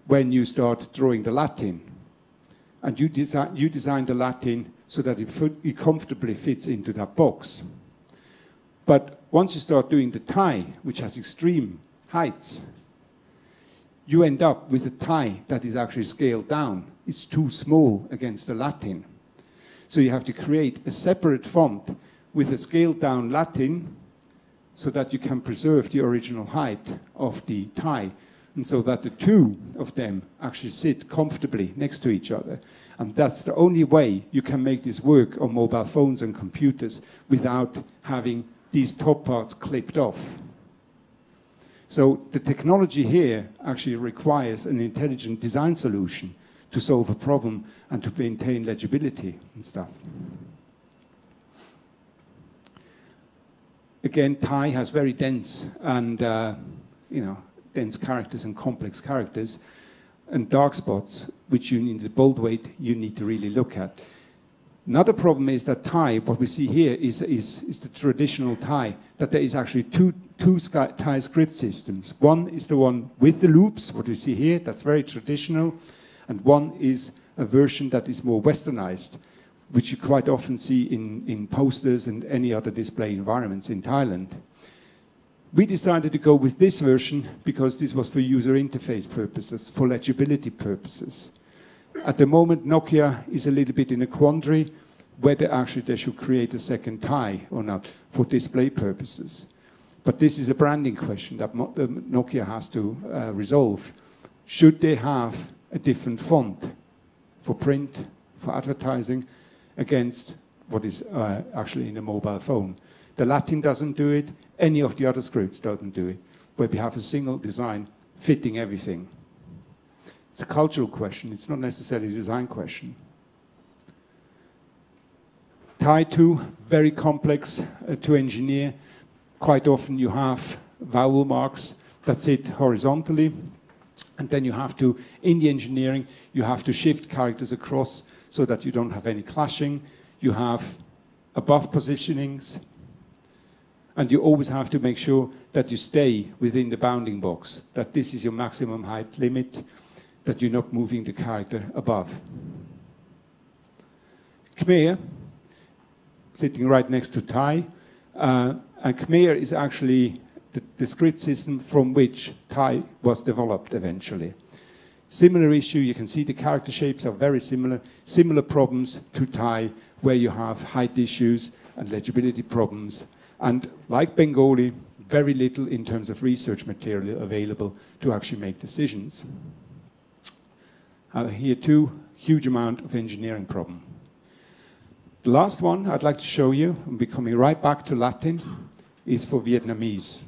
when you start drawing the Latin, and you design the Latin so that it comfortably fits into that box. But once you start doing the Thai, which has extreme heights, you end up with a Thai that is actually scaled down. It's too small against the Latin. So you have to create a separate font with a scaled down Latin so that you can preserve the original height of the tie, and so that the two of them actually sit comfortably next to each other. And that's the only way you can make this work on mobile phones and computers without having these top parts clipped off. So the technology here actually requires an intelligent design solution to solve a problem and to maintain legibility and stuff. Again, tie has very dense and dense characters and complex characters, and dark spots, which you need the bold weight you need to really look at. Another problem is that tie, what we see here is the traditional tie, that there is actually two tie script systems. One is the one with the loops, what we see here, that's very traditional, and one is a version that is more westernized, which you quite often see in posters and any other display environments in Thailand. We decided to go with this version because this was for user interface purposes, for legibility purposes. At the moment, Nokia is a little bit in a quandary whether actually they should create a second tie or not for display purposes. But this is a branding question that Nokia has to resolve. Should they have a different font for print, for advertising, against what is actually in a mobile phone? The Latin doesn't do it. Any of the other scripts doesn't do it, where we have a single design fitting everything. It's a cultural question. It's not necessarily a design question. Tie 2, very complex to engineer. Quite often you have vowel marks that sit horizontally, and then you have to, in the engineering, you have to shift characters across so that you don't have any clashing. You have above positionings, and you always have to make sure that you stay within the bounding box, that this is your maximum height limit, that you're not moving the character above. Khmer, sitting right next to Thai, and Khmer is actually the script system from which Thai was developed eventually. Similar issue, you can see the character shapes are very similar. Similar problems to Thai, where you have height issues and legibility problems. And like Bengali, very little in terms of research material available to actually make decisions. Here too, huge amount of engineering problem. The last one I'd like to show you, and we're coming right back to Latin, is for Vietnamese.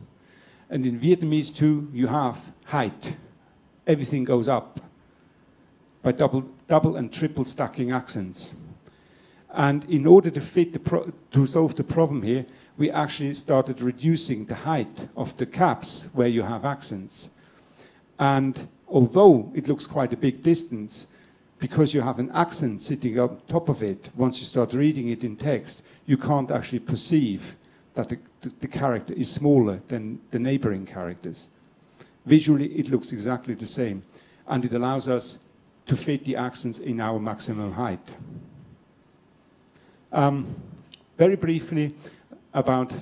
And in Vietnamese too, you have height. Everything goes up by double and triple stacking accents. And in order to solve the problem here, we actually started reducing the height of the caps where you have accents. And although it looks quite a big distance, because you have an accent sitting on top of it, once you start reading it in text, you can't actually perceive that the character is smaller than the neighboring characters. Visually, it looks exactly the same, and it allows us to fit the accents in our maximum height. Very briefly about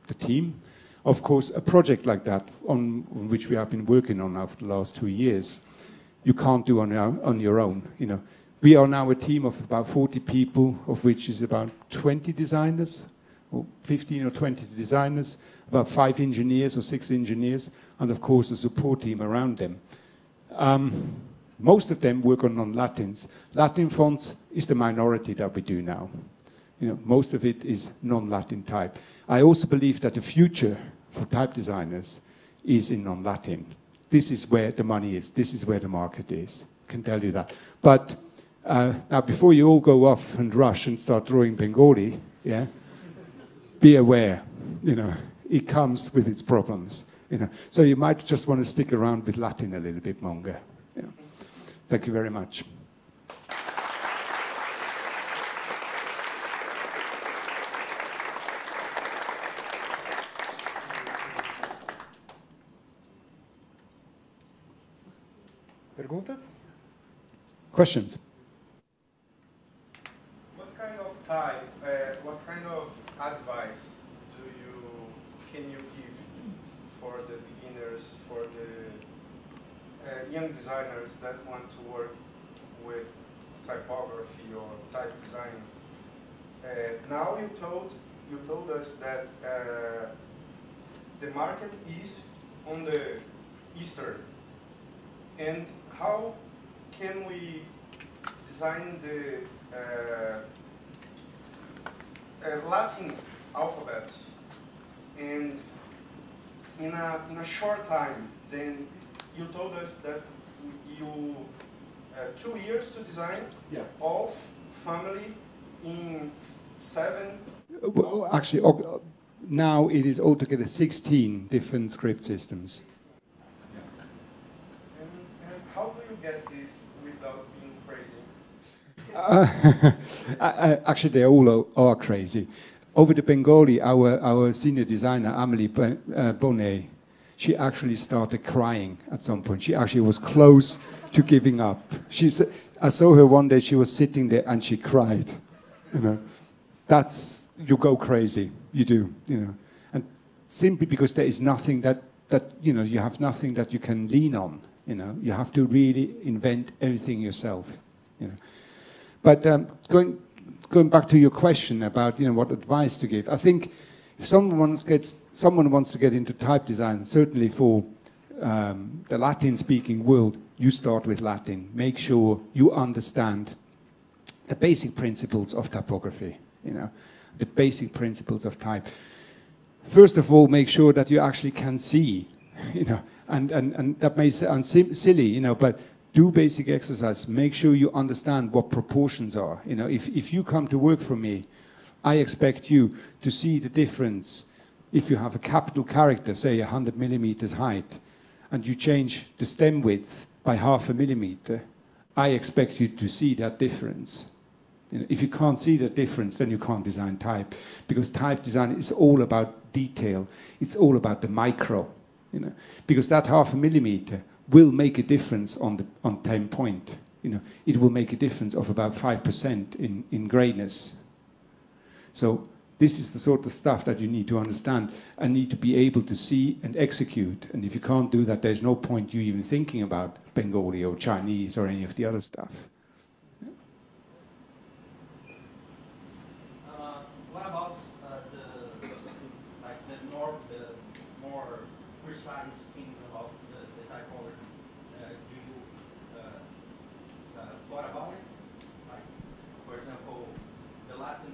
the team. Of course, a project like that, on which we have been working on now for the last 2 years, you can't do on your own. You know, we are now a team of about 40 people, of which is about 20 designers, or 15 or 20 designers, about 5 engineers or 6 engineers, and of course a support team around them. Most of them work on non-Latins. Latin fonts is the minority that we do now. You know, most of it is non-Latin type. I also believe that the future for type designers is in non-Latin. This is where the money is. This is where the market is. I can tell you that. But now, before you all go off and rush and start drawing Bengali, yeah, be aware. You know, it comes with its problems. You know, so you might just want to stick around with Latin a little bit longer. You know. Thank you very much. Perguntas? Questions? What kind of time, what kind of advice can you give for the beginners, for the young designers that want to work with typography or type design? Now you told us that the market is on the eastern, and how can we design the Latin alphabets and in a short time? Then you told us that you 2 years to design all family in 7. Well, actually, now it is altogether 16 different script systems. And how do you get this without being crazy? Actually, they all are crazy. Over the Bengali, our senior designer, Amelie Bonnet, she actually started crying at some point. She actually was close to giving up. I saw her one day, she was sitting there and she cried. You know, you go crazy, you do, you know. And simply because there is nothing that you know, you have nothing that you can lean on, you know. You have to really invent everything yourself, you know. But going back to your question about, you know, what advice to give, I think if someone wants to get into type design, certainly for the Latin-speaking world, you start with Latin. Make sure you understand the basic principles of typography, you know, the basic principles of type. First of all, make sure that you actually can see, you know, and that may sound silly, you know, but do basic exercise. Make sure you understand what proportions are. You know, if you come to work for me, I expect you to see the difference. If you have a capital character, say 100 millimeters height, and you change the stem width by 0.5 millimeter, I expect you to see that difference. You know, if you can't see that difference, then you can't design type, because type design is all about detail. It's all about the micro, you know, because that 0.5 millimeter will make a difference on 10 point. You know, it will make a difference of about 5% in grayness. So this is the sort of stuff that you need to understand and need to be able to see and execute. And if you can't do that, there's no point you even thinking about Bengali or Chinese or any of the other stuff. What about the more precise things about the typography? Do you thought about it? Like, for example, the Latin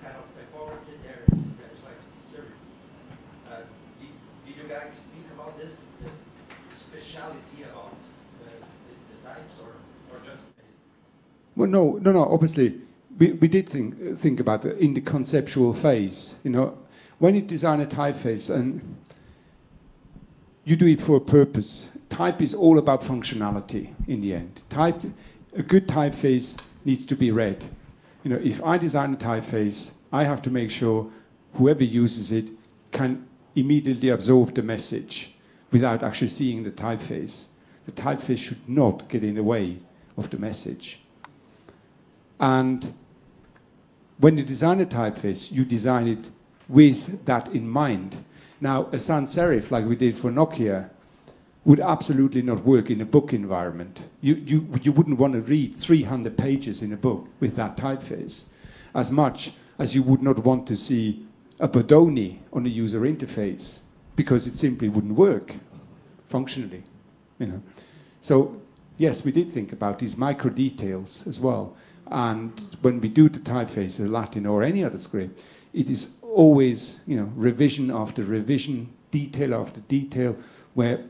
kind of typography there's like serif. Did you guys think about this, the speciality about the types, or just? Well, no. Obviously, we did think about it in the conceptual phase. You know, when you design a typeface and you do it for a purpose. Type is all about functionality in the end. A good typeface needs to be read. You know, if I design a typeface, I have to make sure whoever uses it can immediately absorb the message without actually seeing the typeface. The typeface should not get in the way of the message. And when you design a typeface, you design it with that in mind. Now, a sans serif, like we did for Nokia, would absolutely not work in a book environment. You wouldn't want to read 300 pages in a book with that typeface, as much as you would not want to see a Bodoni on the user interface, because it simply wouldn't work functionally, you know. So, yes, we did think about these micro details as well. And when we do the typeface in Latin or any other script, it is always, you know, revision after revision, detail after detail, where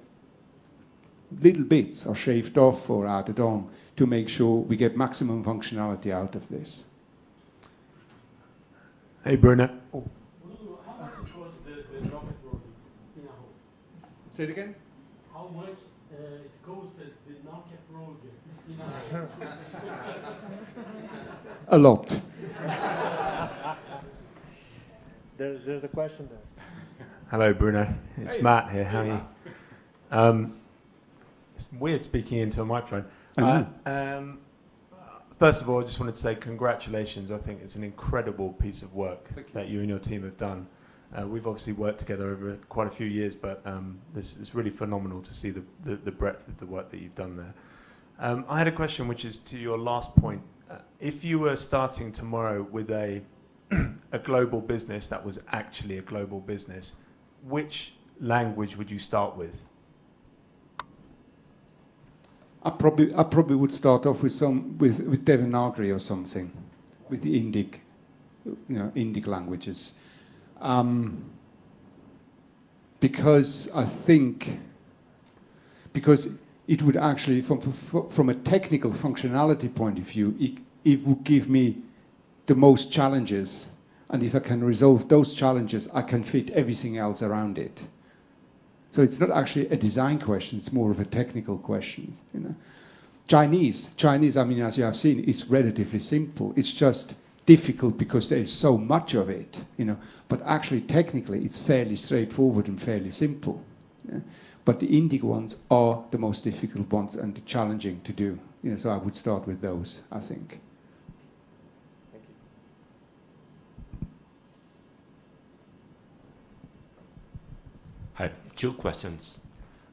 little bits are shaved off or added on to make sure we get maximum functionality out of this. Hey, Bruno. Bruno, how much it costs the rocket project in a whole? Say it again? How much it costed the Nokia project in a whole? A lot. There's a question there. Hello, Bruno. It's Hey. Matt here. How are you? It's weird speaking into a microphone. First of all, I just wanted to say congratulations. I think it's an incredible piece of work that you and your team have done. We've obviously worked together over quite a few years, but this is really phenomenal to see the breadth of the work that you've done there. I had a question, which is to your last point. If you were starting tomorrow with a global business that was actually a global business, which language would you start with? I probably would start off with Devanagari or something, with the Indic languages, because I think it would actually, from a technical functionality point of view, it would give me the most challenges, and if I can resolve those challenges, I can fit everything else around it. So it's not actually a design question, it's more of a technical question. Chinese, I mean, as you have seen, is relatively simple. It's just difficult because there is so much of it, But actually, technically, it's fairly straightforward and fairly simple. Yeah? But the Indic ones are the most difficult ones and challenging to do. So I would start with those, I think. Thank you. Hi, 2 questions.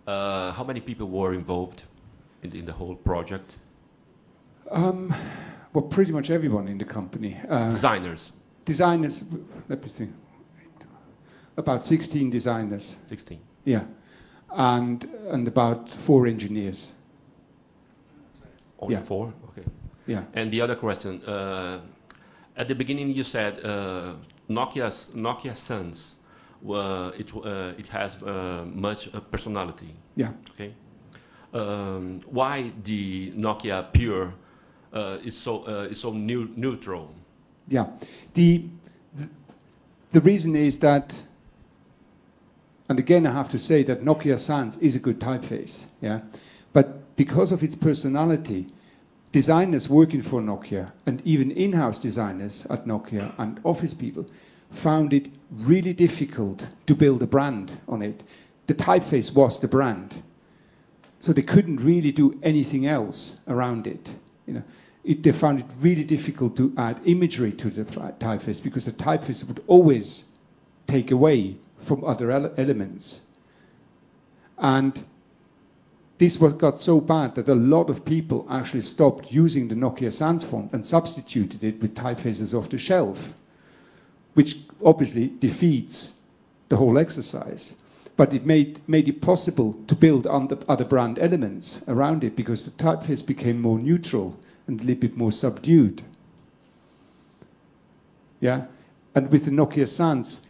How many people were involved in the whole project? Well, pretty much everyone in the company. Designers? Designers, let me think. About 16 designers. 16? Yeah. And about 4 engineers. Only Yeah. 4? Okay. Yeah. And the other question, at the beginning you said Nokia Sans, it has much personality. Yeah. Okay. Why the Nokia Pure is so neutral? Yeah. The reason is that, and again I have to say that Nokia Sans is a good typeface, yeah. But because of its personality, designers working for Nokia and even in-house designers at Nokia and office people found it really difficult to build a brand on it. The typeface was the brand. So they couldn't really do anything else around it. They found it really difficult to add imagery to the typeface because the typeface would always take away from other elements. And this got so bad that a lot of people actually stopped using the Nokia Sans font and substituted it with typefaces off the shelf, which obviously defeats the whole exercise. But it made it possible to build other brand elements around it because the typeface became more neutral and a little bit more subdued. Yeah, and with the Nokia Sans,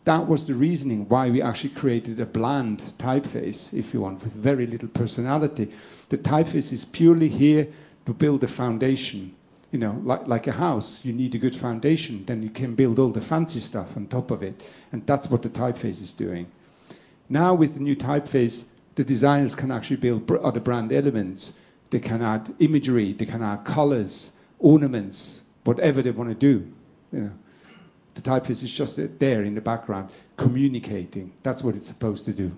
that was the reasoning why we actually created a bland typeface, if you want, with very little personality. The typeface is purely here to build a foundation. Like a house, you need a good foundation, then you can build all the fancy stuff on top of it. And that's what the typeface is doing. Now with the new typeface, the designers can actually build other brand elements. They can add imagery, they can add colors, ornaments, whatever they want to do. The typeface is just there in the background, communicating. That's what it's supposed to do.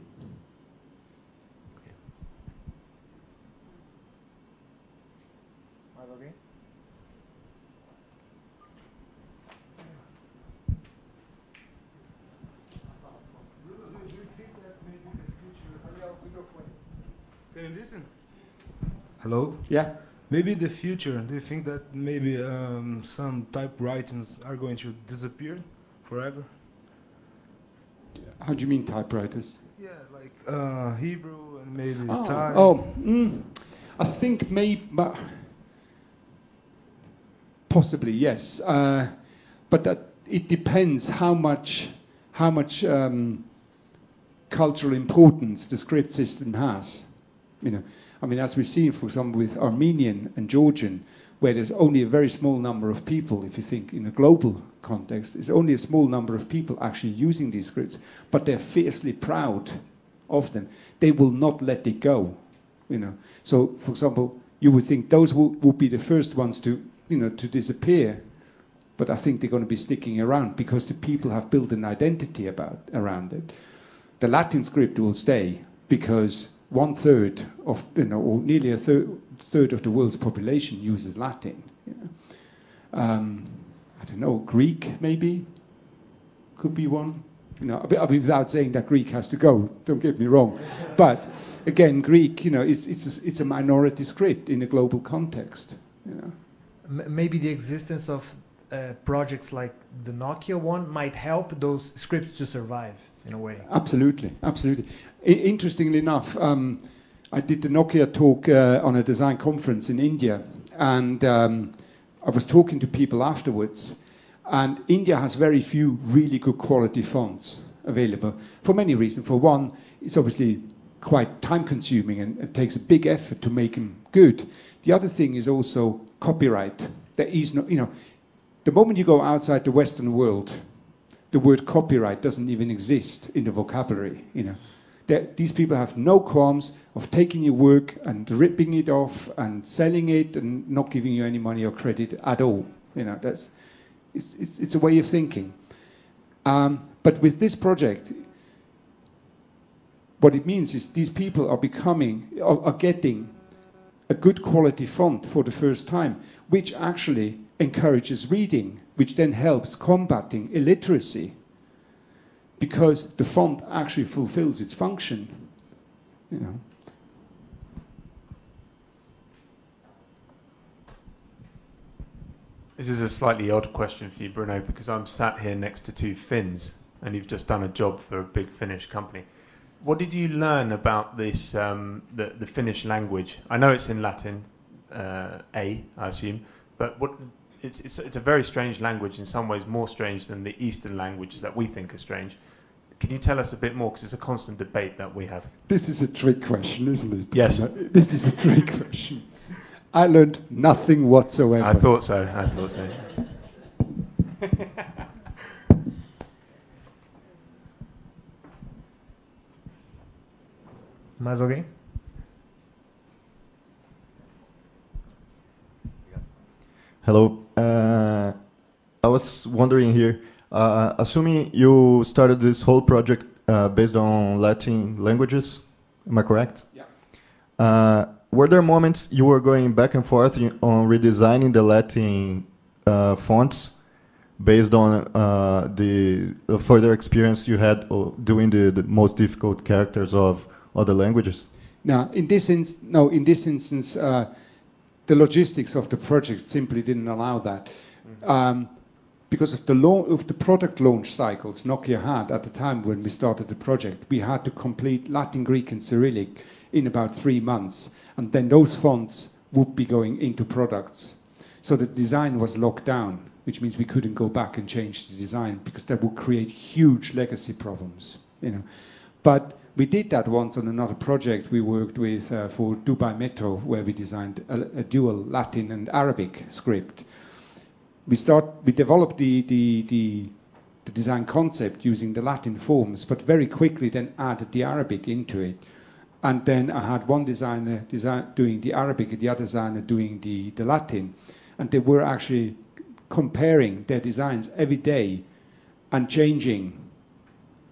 Can you listen? Hello? Yeah. Maybe the future, do you think that maybe some typewritings are going to disappear forever? How do you mean typewriters? Yeah, like Hebrew and maybe Thai. I think maybe, possibly yes, but that it depends how much cultural importance the script system has. I mean, as we see, for example, with Armenian and Georgian, where there's only a very small number of people, if you think in a global context, there's only a small number of people actually using these scripts, but they're fiercely proud of them. They will not let it go, So, for example, you would think those would be the first ones to disappear, but I think they're going to be sticking around because the people have built an identity around it. The Latin script will stay because 1/3 of, or nearly a third of the world's population uses Latin. I don't know, Greek maybe could be one. Without saying that Greek has to go, don't get me wrong. But again, Greek, it's a minority script in a global context. Maybe the existence of projects like the Nokia one might help those scripts to survive in a way. Absolutely, absolutely. Interestingly enough, I did the Nokia talk on a design conference in India, and I was talking to people afterwards, and India has very few really good quality fonts available for many reasons. For one, it's obviously quite time consuming and it takes a big effort to make them good. The other thing is also copyright. There is no, the moment you go outside the Western world, the word copyright doesn't even exist in the vocabulary. These people have no qualms of taking your work and ripping it off and selling it and not giving you any money or credit at all. It's a way of thinking. But with this project, what it means is these people are getting a good quality font for the first time, which actually encourages reading, which then helps combating illiteracy, because the font actually fulfills its function. This is a slightly odd question for you, Bruno, because I'm sat here next to two Finns, and you've just done a job for a big Finnish company. What did you learn about this, the Finnish language? I know it's in Latin, I assume, but it's a very strange language, in some ways more strange than the Eastern languages that we think are strange. Can you tell us a bit more, because it's a constant debate that we have? This is a trick question, isn't it? Yes. This is a trick question. I learned nothing whatsoever. I thought so. Mais alguém? Hello. I was wondering here, assuming you started this whole project based on Latin languages, am I correct? Yeah. Were there moments you were going back and forth on redesigning the Latin fonts based on the further experience you had doing the most difficult characters of other languages? Now, in this instance, the logistics of the project simply didn't allow that. Because of the product launch cycles Nokia had at the time when we started the project, we had to complete Latin, Greek, and Cyrillic in about 3 months, and then those fonts would be going into products. So the design was locked down, which means we couldn't go back and change the design because that would create huge legacy problems. But we did that once on another project we worked with for Dubai Metro, where we designed a dual Latin and Arabic script. We developed the design concept using the Latin forms, but very quickly then added the Arabic into it. And then I had one designer doing the Arabic and the other designer doing the Latin. And they were actually comparing their designs every day and changing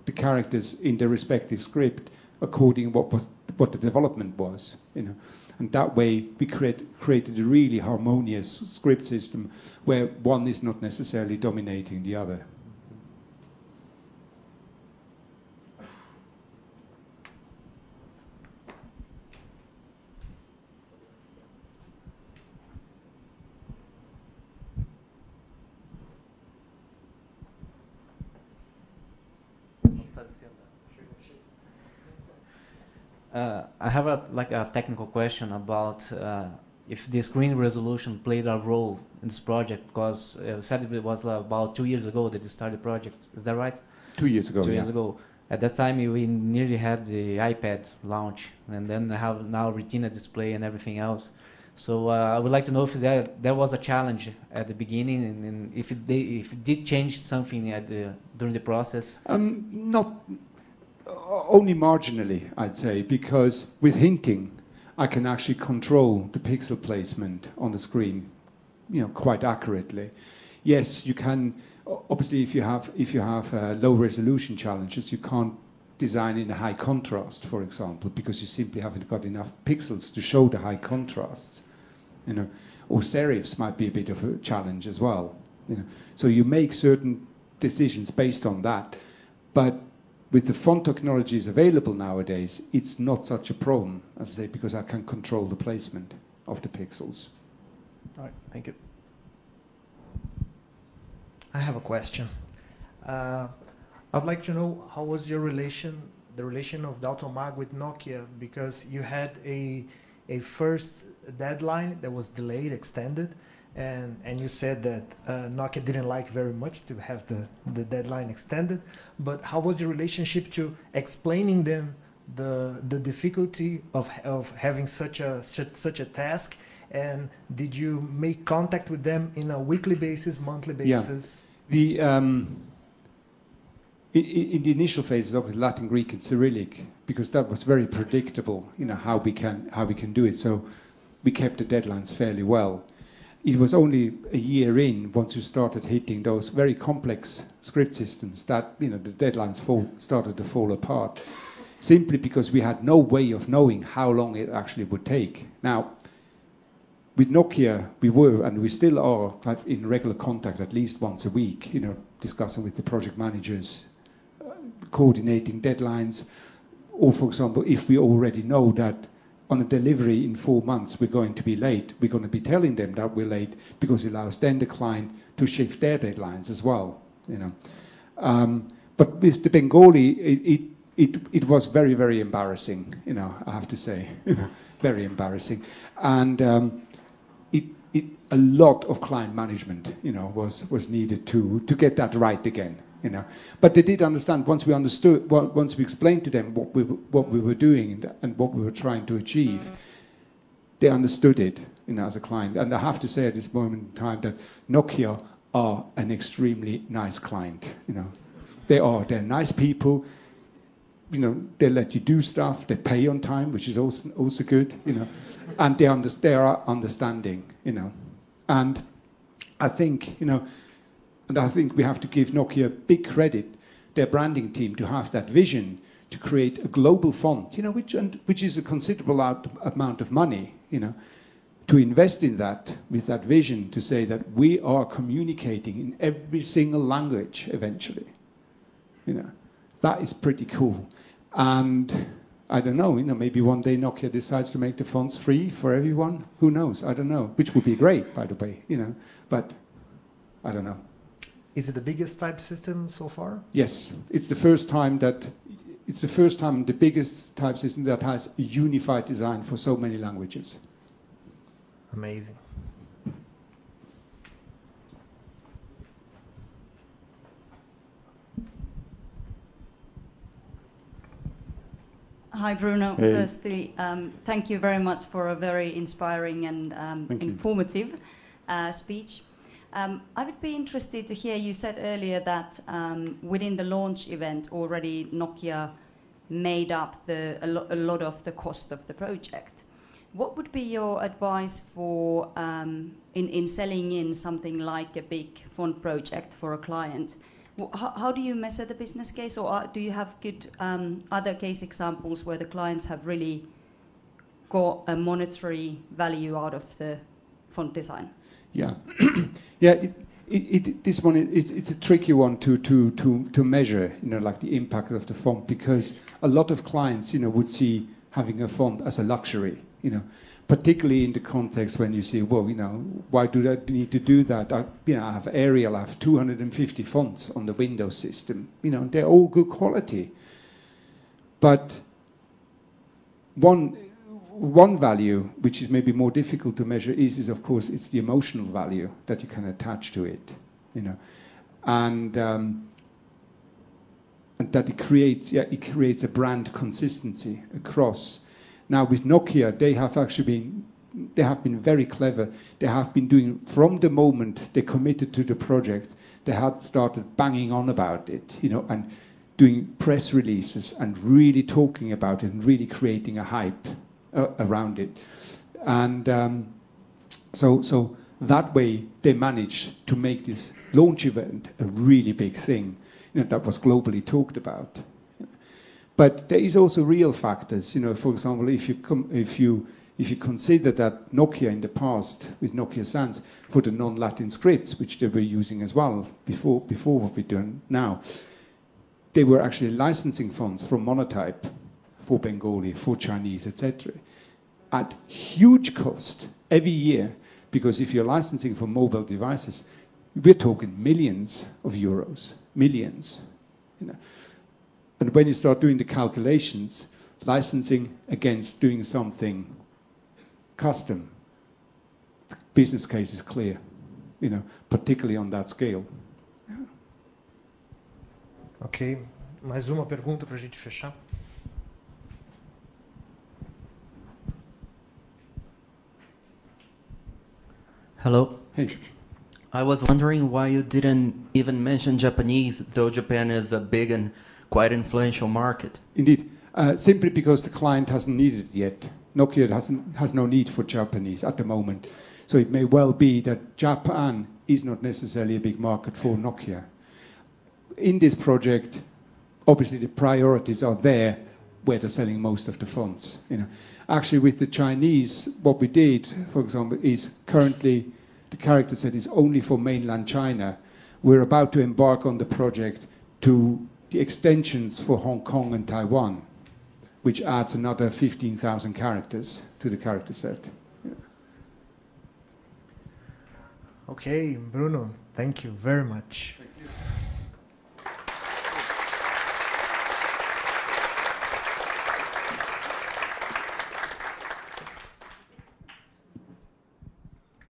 the characters in their respective script according what the development was. And that way we created a really harmonious script system where one is not necessarily dominating the other. I have a technical question about if the screen resolution played a role in this project, because you said it was about 2 years ago that you started the project. Is that right? 2 years ago. 2 years ago. At that time, we nearly had the iPad launch, and then I have now Retina display and everything else. So I would like to know if there was a challenge at the beginning, and if it did change something during the process. Not. Only marginally, I'd say, because with hinting, I can actually control the pixel placement on the screen, quite accurately. Yes, you can. Obviously, if you have low resolution challenges, you can't design in a high contrast, for example, because you simply haven't got enough pixels to show the high contrasts. Or serifs might be a bit of a challenge as well. So you make certain decisions based on that, but with the font technologies available nowadays, it's not such a problem, as I say, because I can control the placement of the pixels. All right, thank you. I have a question. I'd like to know how was your relation, the relation of Bruno Maag with Nokia, because you had a first deadline that was delayed, extended, and you said that Nokia didn't like very much to have the deadline extended. But how was your relationship to explaining them the difficulty of having such a task? And did you make contact with them in a weekly basis, monthly basis? Yeah. In the initial phases of Latin, Greek, and Cyrillic, because that was very predictable, how we can do it. So we kept the deadlines fairly well. It was only a year in, once you started hitting those very complex script systems, that the deadlines started to fall apart, simply because we had no way of knowing how long it actually would take. Now, with Nokia, we were, and we still are, in regular contact at least once a week, discussing with the project managers, coordinating deadlines, or, for example, if we already know that on a delivery in 4 months we're going to be late, we're going to be telling them that we're late, because it allows then the client to shift their deadlines as well. But with the Bengali, it was very, very embarrassing, I have to say, very embarrassing, and a lot of client management, was needed to get that right again. But they did understand once we explained to them what we were doing and what we were trying to achieve. They understood it, as a client. And I have to say at this moment in time that Nokia are an extremely nice client. They're nice people. They let you do stuff. They pay on time, which is also good. And they are understanding. And I think And I think we have to give Nokia big credit, their branding team, to have that vision to create a global font, which is a considerable amount of money, to invest in that with that vision to say that we are communicating in every single language eventually. That is pretty cool. And I don't know, maybe one day Nokia decides to make the fonts free for everyone. Who knows? I don't know. Which would be great, by the way, but I don't know. Is it the biggest type system so far? Yes, it's the first time the biggest type system that has a unified design for so many languages. Amazing. Hi, Bruno. Hey. Firstly, thank you very much for a very inspiring and informative speech. I would be interested to hear, you said earlier that within the launch event already Nokia made up a lot of the cost of the project. What would be your advice for in selling in something like a big font project for a client? How do you measure the business case, or do you have good other case examples where the clients have really got a monetary value out of the font design? Yeah, yeah. This one it's a tricky one to measure, like the impact of the font, because a lot of clients, would see having a font as a luxury, particularly in the context when you say, well, why do I need to do that? I have Arial, I have 250 fonts on the Windows system, they're all good quality, but one value, which is maybe more difficult to measure, is of course, it's the emotional value that you can attach to it, and that it creates a brand consistency across. Now with Nokia, they have been very clever. They have been doing, from the moment they committed to the project, they had started banging on about it, and doing press releases and really talking about it and really creating a hype around it, and so that way they managed to make this launch event a really big thing, that was globally talked about. But there is also real factors, for example, if you consider that Nokia in the past with Nokia Sans for the non-Latin scripts, which they were using as well before what we're doing now, they were actually licensing fonts from Monotype for Bengali, for Chinese, etc., at huge cost every year, because if you're licensing for mobile devices, We're talking millions of euros, millions. You know. And when you start doing the calculations, licensing against doing something custom, the business case is clear, you know, particularly on that scale. Ok, mais uma pergunta para a gente fechar. Hello. Hey. I was wondering why you didn't even mention Japanese, though Japan is a big and quite influential market. Indeed. Simply because the client hasn't needed it yet. Nokia has no need for Japanese at the moment. So it may well be that Japan is not necessarily a big market for Nokia. In this project, obviously the priorities are there where they're selling most of the funds. You know. Actually, with the Chinese, what we did, for example, is currently the character set is only for mainland China. We're about to embark on the project to the extensions for Hong Kong and Taiwan, which adds another 15,000 characters to the character set. Yeah. Okay, Bruno, thank you very much.